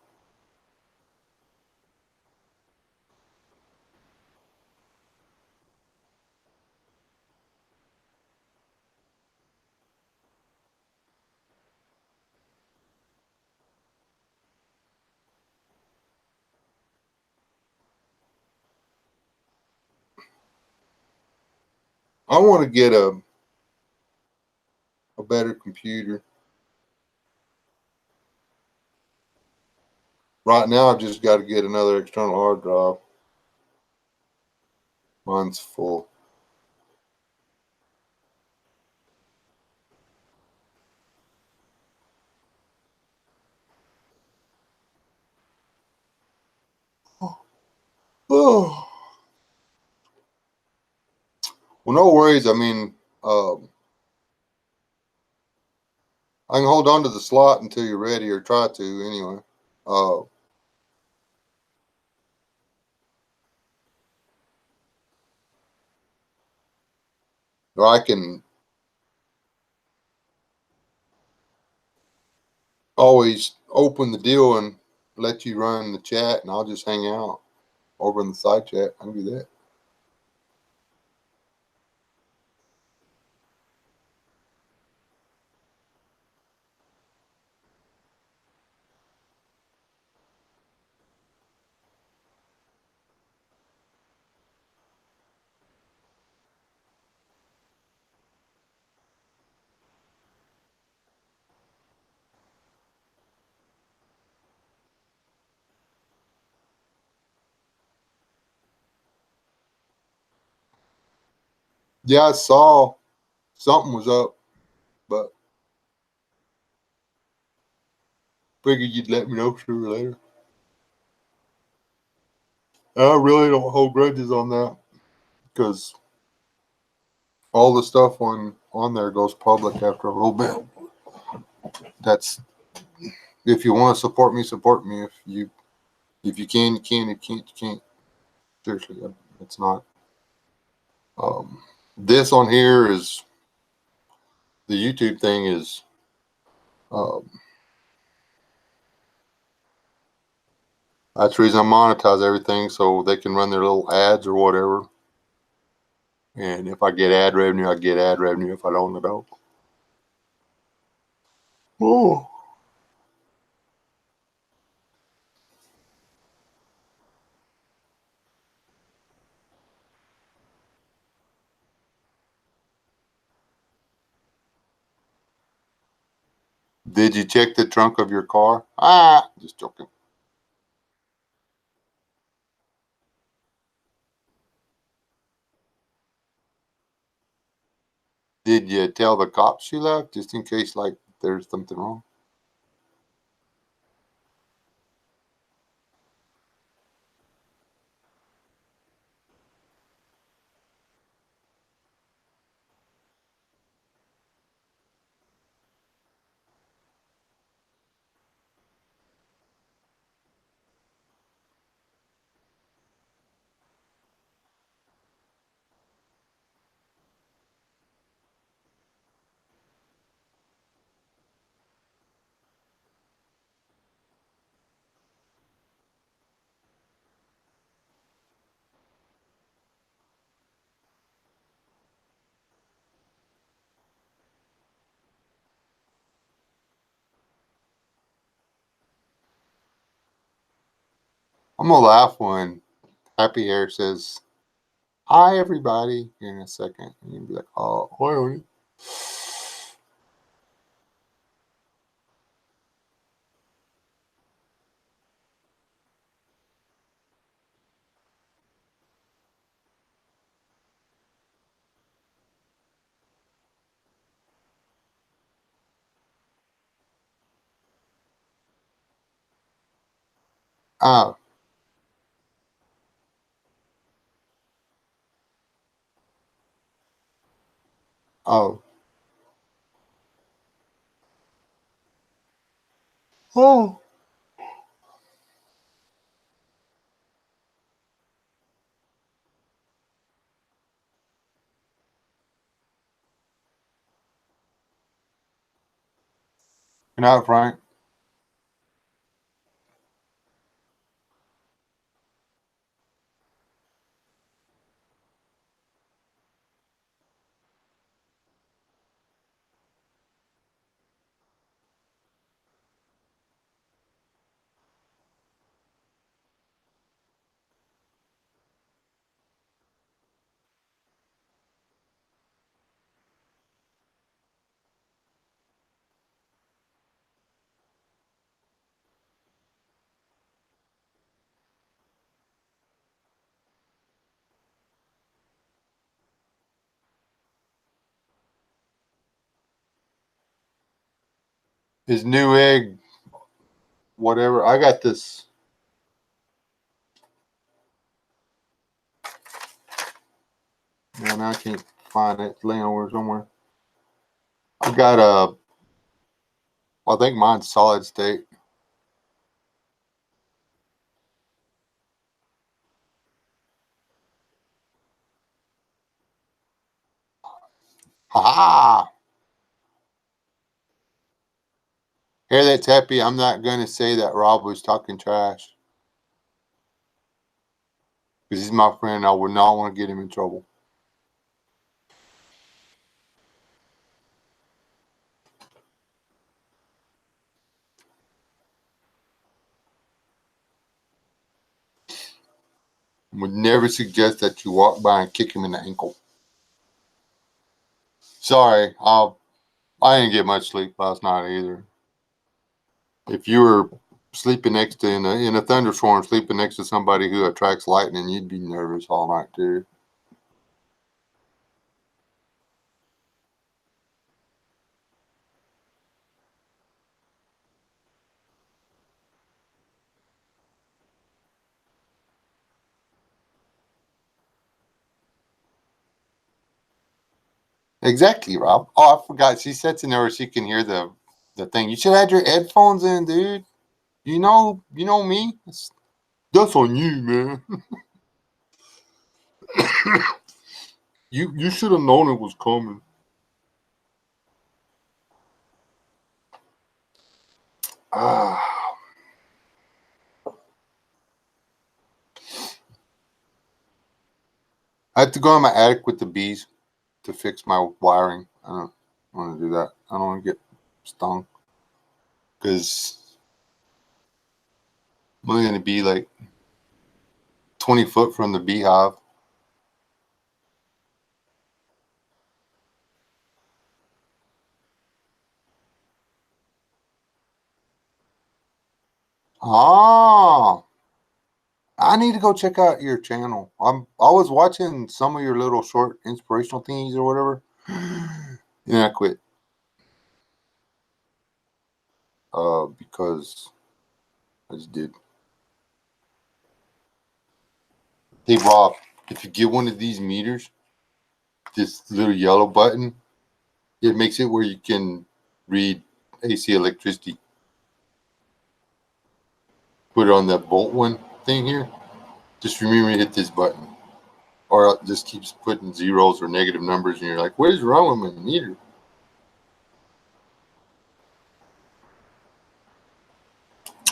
I want to get a better computer. Right now, I've just got to get another external hard drive. Mine's full. Oh, well, no worries. I mean, I can hold on to the slot until you're ready, or try to anyway. Uh, or I can always open the deal and let you run the chat and I'll just hang out over in the side chat. I can do that. Yeah, I saw something was up, but figured you'd let me know sooner or later. I really don't hold grudges on that because all the stuff on there goes public after a little bit. That's if you want to support me, support me. If you can, you can. If you can't, you can't. Seriously, it's not. Um, this on here is the YouTube thing is. Um, that's the reason I monetize everything so they can run their little ads or whatever. And if I get ad revenue, I get ad revenue. If I don't, I don't. Oh. Did you check the trunk of your car? Just joking. Did you tell the cops you left just in case, like, there's something wrong? I'm gonna laugh when Happy Hair says, "Hi, everybody," here in a second. And you'll be like, "Oh, hi, honey." Oh, oh, oh. Good night, Frank. His new egg, whatever. I got this. Man, I can't find it. It's laying over somewhere. I got a. I think mine's solid state. Ha ha! Hair that's happy. I'm not gonna say that Rob was talking trash because he's my friend. I would not want to get him in trouble. Would never suggest that you walk by and kick him in the ankle. Sorry, I didn't get much sleep last night either. If you were sleeping next to in a thunderstorm, sleeping next to somebody who attracts lightning, you'd be nervous all night too. Exactly, Rob. Oh, I forgot. She sits in there where she can hear the thing. You should have had your headphones in, dude. You know me. That's on you, man. You should have known it was coming. Ah, I have to go in my attic with the bees to fix my wiring. I don't want to do that. I don't want to get stung because I'm only going to be like 20 foot from the beehive. Ah, I need to go check out your channel. I was watching some of your little short inspirational things or whatever. And I quit. Because I just did. Hey Rob, if you get one of these meters, this little yellow button, it makes it where you can read AC electricity. Put it on that volt one thing here. Just remember to hit this button. Or it just keeps putting zeros or negative numbers and you're like, what is wrong with my meter?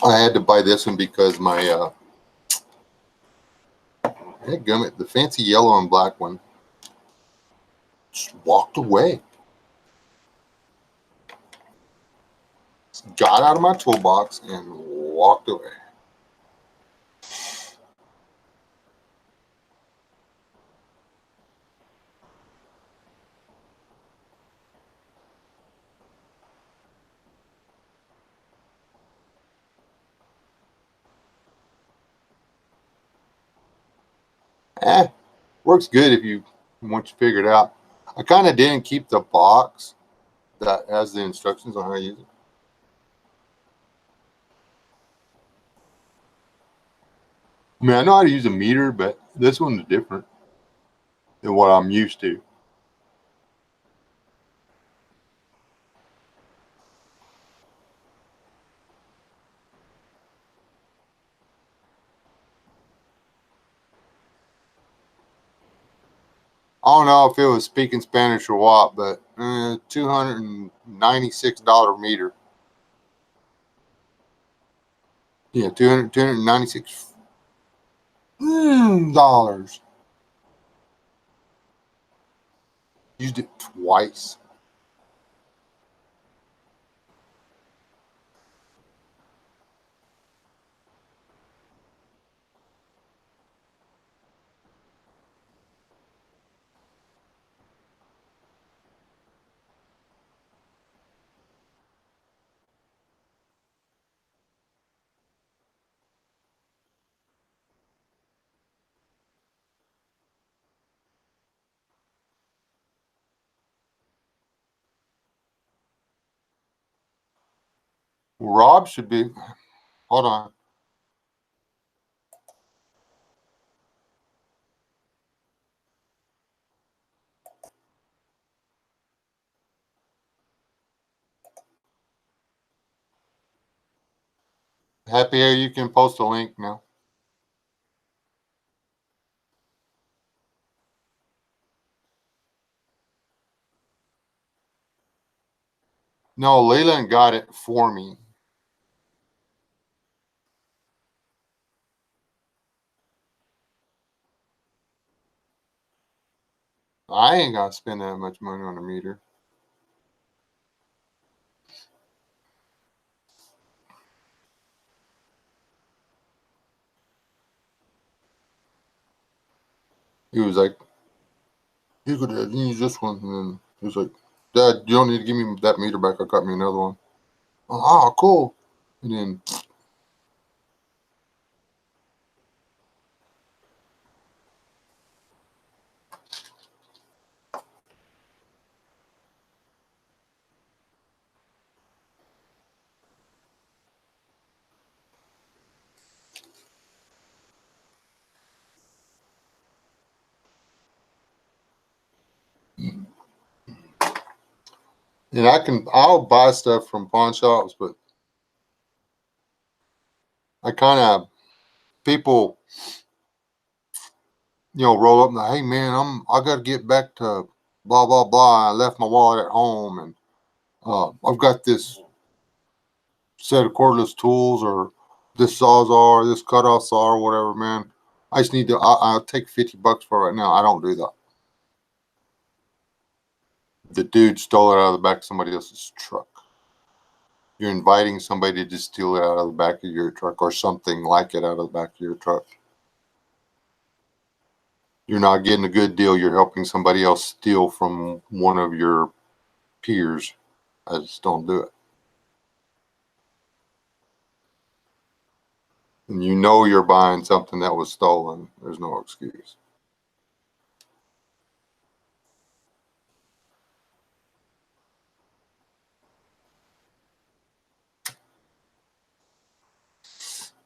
I had to buy this one because my gummit, the fancy yellow and black one, just walked away. Got out of my toolbox and walked away. Eh, works good if you once you figure it out. I kind of didn't keep the box that has the instructions on how to use it. I mean, I know how to use a meter, but this one's different than what I'm used to. I don't know if it was speaking Spanish or what, but $296 meter. Yeah, $296. Used it twice. Rob should be. Hold on. Happy here, you can post a link now. No, Leland got it for me. I ain't gonna spend that much money on a meter. He was like, "You could use this one," and then he was like, "Dad, you don't need to give me that meter back. I got me another one." Oh, cool. And then I'll buy stuff from pawn shops, but I kind of people, roll up and hey man, I got to get back to blah blah blah. I left my wallet at home, and I've got this set of cordless tools or this sawzall or this cutoff saw or whatever, man. I just need to. I'll take $50 for it right now. I don't do that. The dude stole it out of the back of somebody else's truck. You're inviting somebody to just steal it out of the back of your truck or something like it out of the back of your truck. You're not getting a good deal. You're helping somebody else steal from one of your peers. I just don't do it. And you're buying something that was stolen. There's no excuse.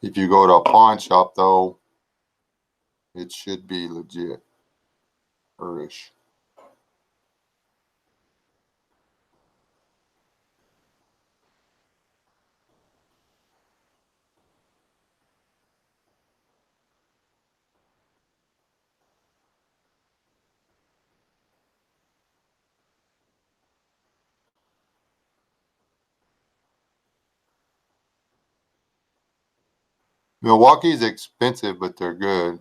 If you go to a pawn shop, though, it should be legit or ish. Milwaukee's expensive, but they're good.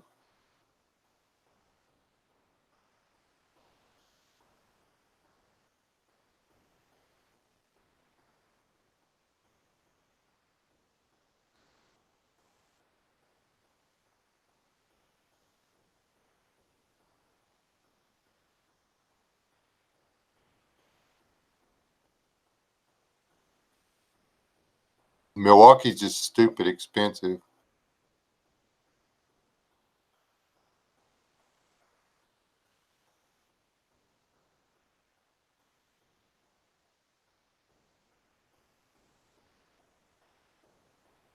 Milwaukee's just stupid expensive.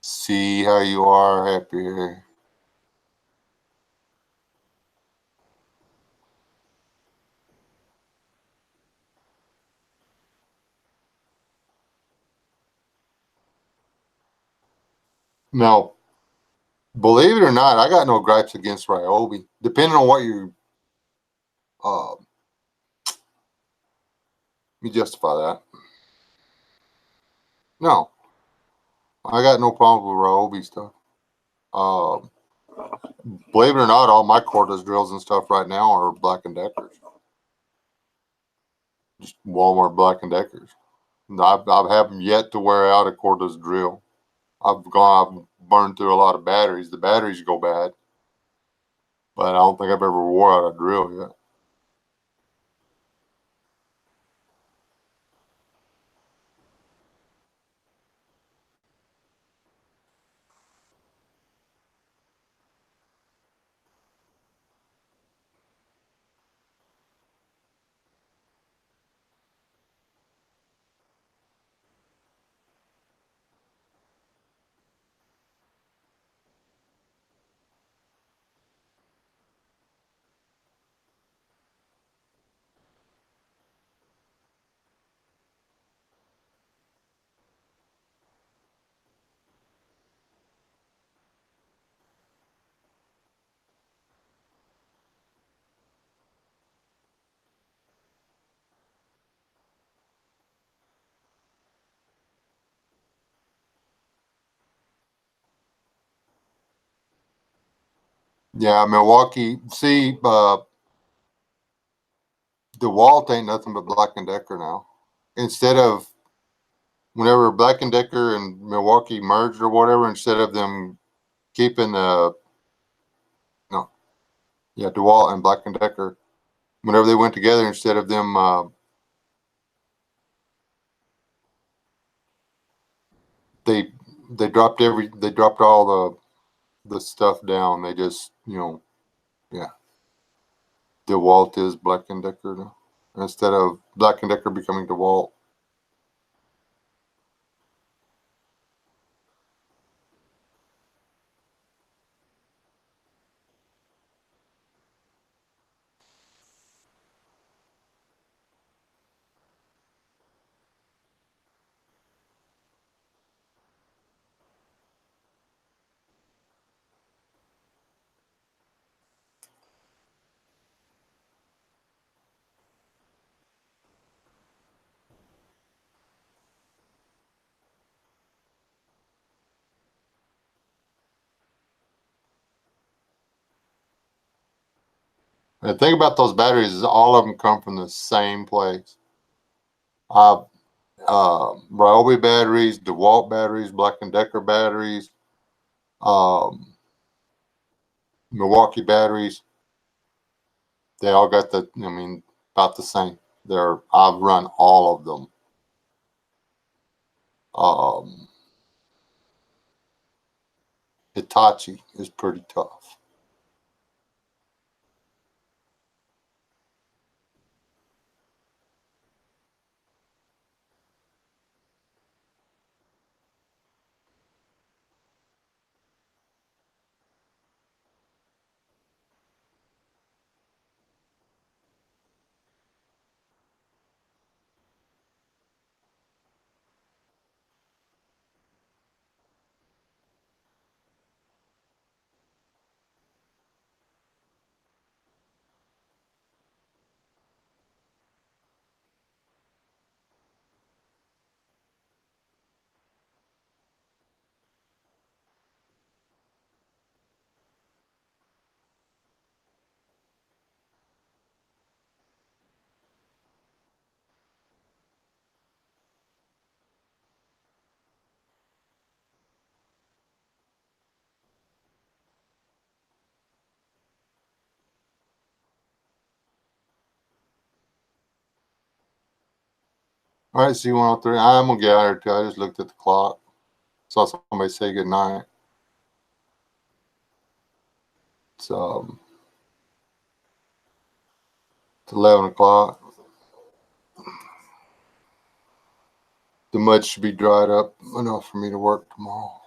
See how you are happier. Now, believe it or not, I got no gripes against Ryobi. Depending on what uh, you justify that. No, I got no problem with Ryobi stuff. Um, Believe it or not, all my cordless drills and stuff right now are Black and Deckers. Just Walmart Black and Deckers. I haven't yet to wear out a cordless drill. I've burned through a lot of batteries. The batteries go bad, but I don't think I've ever wore out a drill yet. Yeah, Milwaukee. See, DeWalt ain't nothing but Black and Decker now. Instead of whenever Black and Decker and Milwaukee merged or whatever, instead of them keeping the no, yeah, DeWalt and Black and Decker, whenever they went together, instead of them they they dropped all the stuff down. They just yeah, DeWalt is Black and Decker now instead of Black and Decker becoming DeWalt. And the thing about those batteries is all of them come from the same place. Uh, Ryobi batteries, DeWalt batteries, Black and Decker batteries, um, Milwaukee batteries. They all got about the same. I've run all of them. Um, Hitachi is pretty tough. All right, C103. I'm gonna get out of here too. I just looked at the clock. Saw somebody say good night. It's 11 o'clock. The mud should be dried up enough for me to work tomorrow.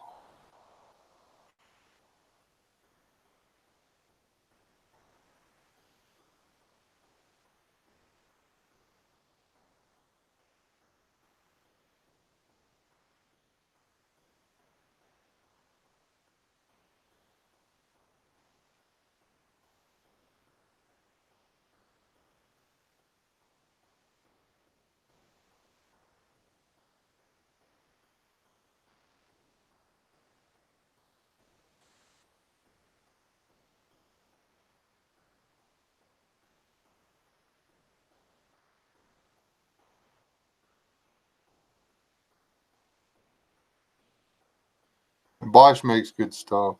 And Bosch makes good stuff.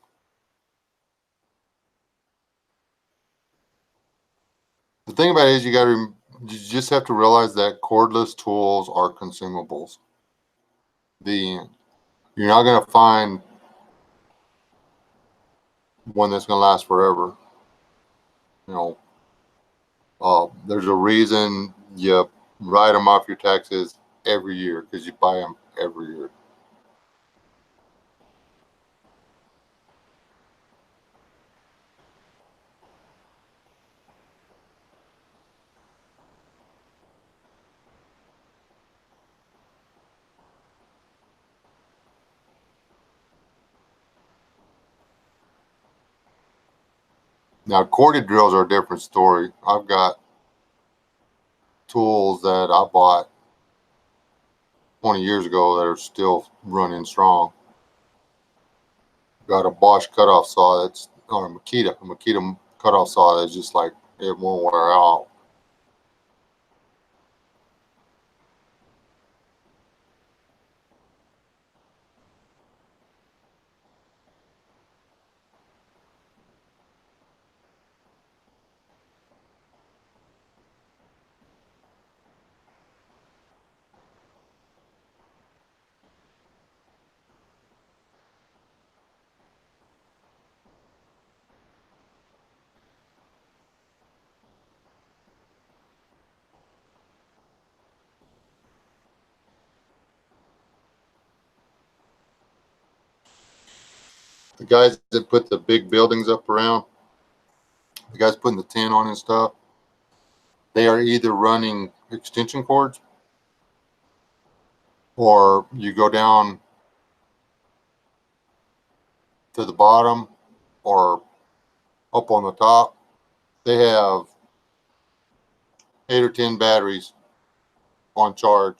The thing about it is you just have to realize that cordless tools are consumables. The end. You're not gonna find one that's gonna last forever. You know, there's a reason you write them off your taxes every year because you buy them every year. Now, corded drills are a different story. I've got tools that I bought 20 years ago that are still running strong. Got a Bosch cutoff saw that's or a Makita cutoff saw that's just like it won't wear out. the guys that put the big buildings up around, the guys putting the tent on and stuff, they are either running extension cords or you go down to the bottom or up on the top. They have 8 or 10 batteries on charge.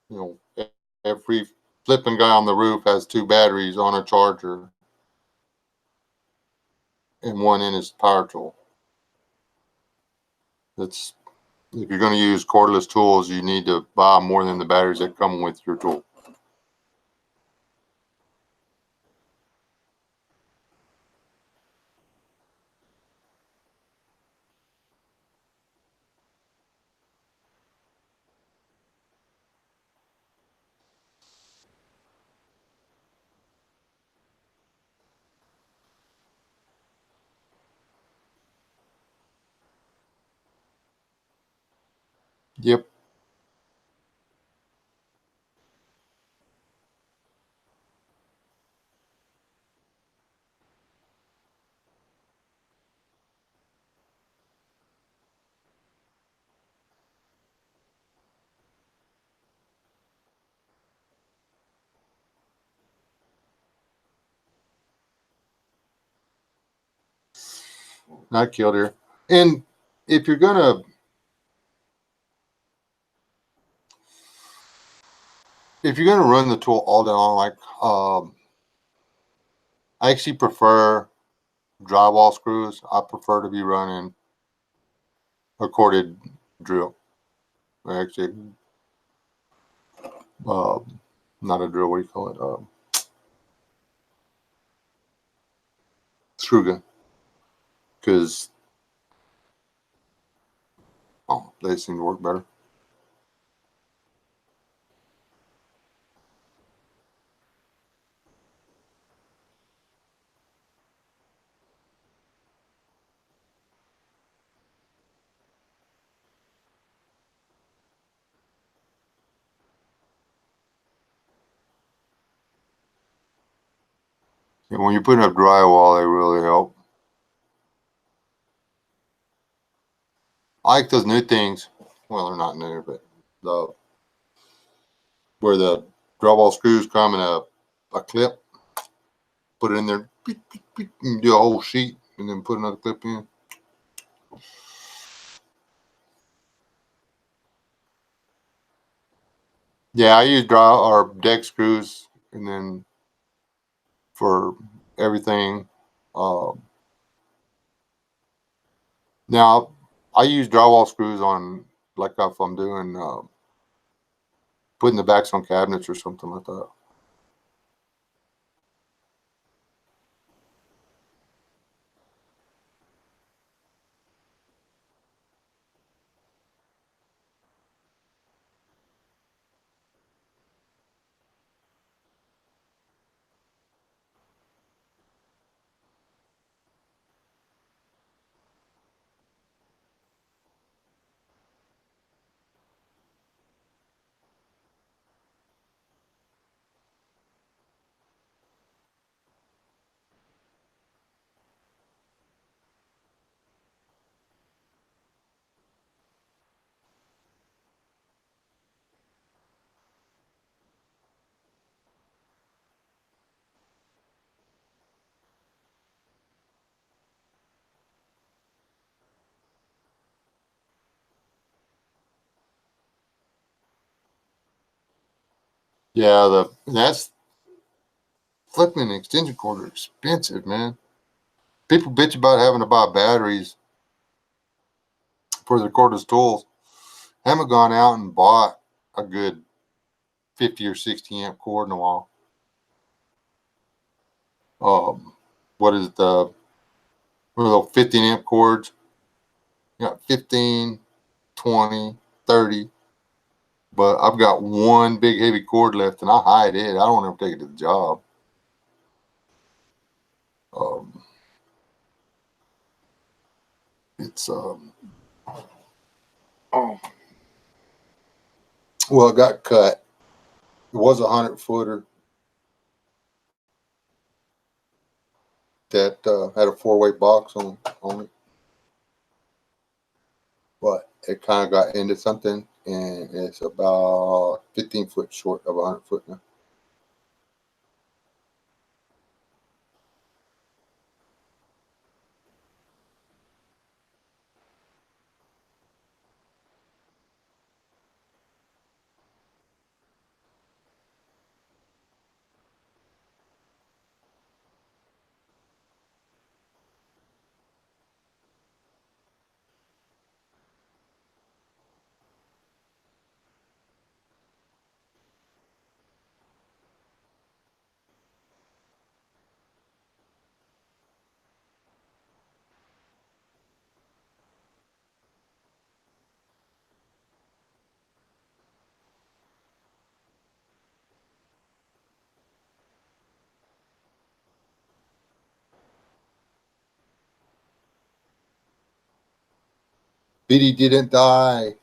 You know, every flipping guy on the roof has 2 batteries on a charger and one in his power tool. That's if you're going to use cordless tools, you need to buy more than the batteries that come with your tool. Yep. Not killed here. And if you're gonna run the tool all day long, like I actually prefer drywall screws. I prefer to be running a corded drill. Actually, uh, not a drill. What do you call it? Screw gun. Because they seem to work better. And when you're putting up drywall, they really help. I like those new things. Well, they're not new, but the where the drywall screws come in a clip. Put it in there, beep, beep, beep, and do a whole sheet, and then put another clip in. Yeah, I use dry or deck screws, and then for everything. Uh, Now I use drywall screws on like if I'm doing putting the backs on cabinets or something like that. Yeah, that's flipping an extension cord are expensive, man. People bitch about having to buy batteries for their cordless tools. Haven't gone out and bought a good 50 or 60 amp cord in a while. What is the one of those 15 amp cords? You got 15, 20, 30. But I've got one big heavy cord left and I hide it. I don't want to take it to the job. Um, it's oh, well, it got cut. It was a 100 footer. that had a 4-way box on it, but it kind of got into something, and it's about 15 foot short of 100 foot now. Biddy didn't die.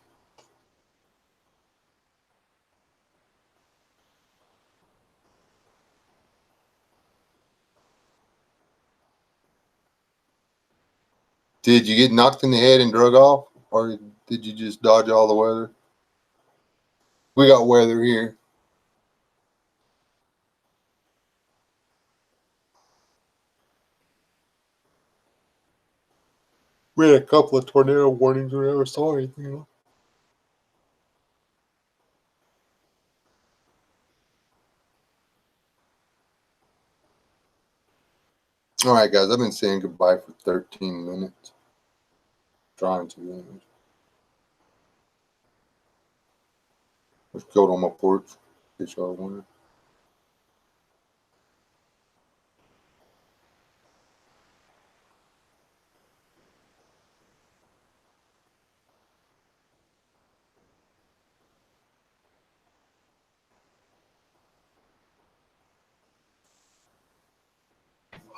Did you get knocked in the head and drug off, or did you just dodge all the weather? We got weather here. We had a couple of tornado warnings. We never saw anything. All right, guys. I've been saying goodbye for 13 minutes. Trying to. Anyways. There's goat on my porch. In case y'all wondering.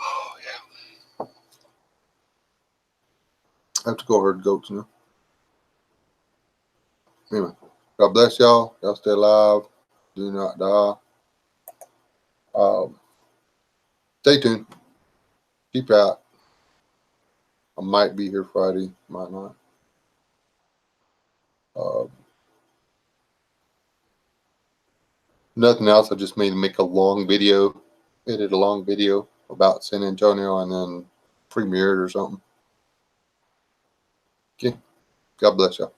Oh yeah. I have to go herd goats now. Anyway, God bless y'all. Y'all stay alive. Do not die. Stay tuned. Keep out. I might be here Friday. Might not. Uh, Nothing else. I just made to make a long video. Edit a long video about San Antonio and then premiere it or something. Okay. God bless y'all.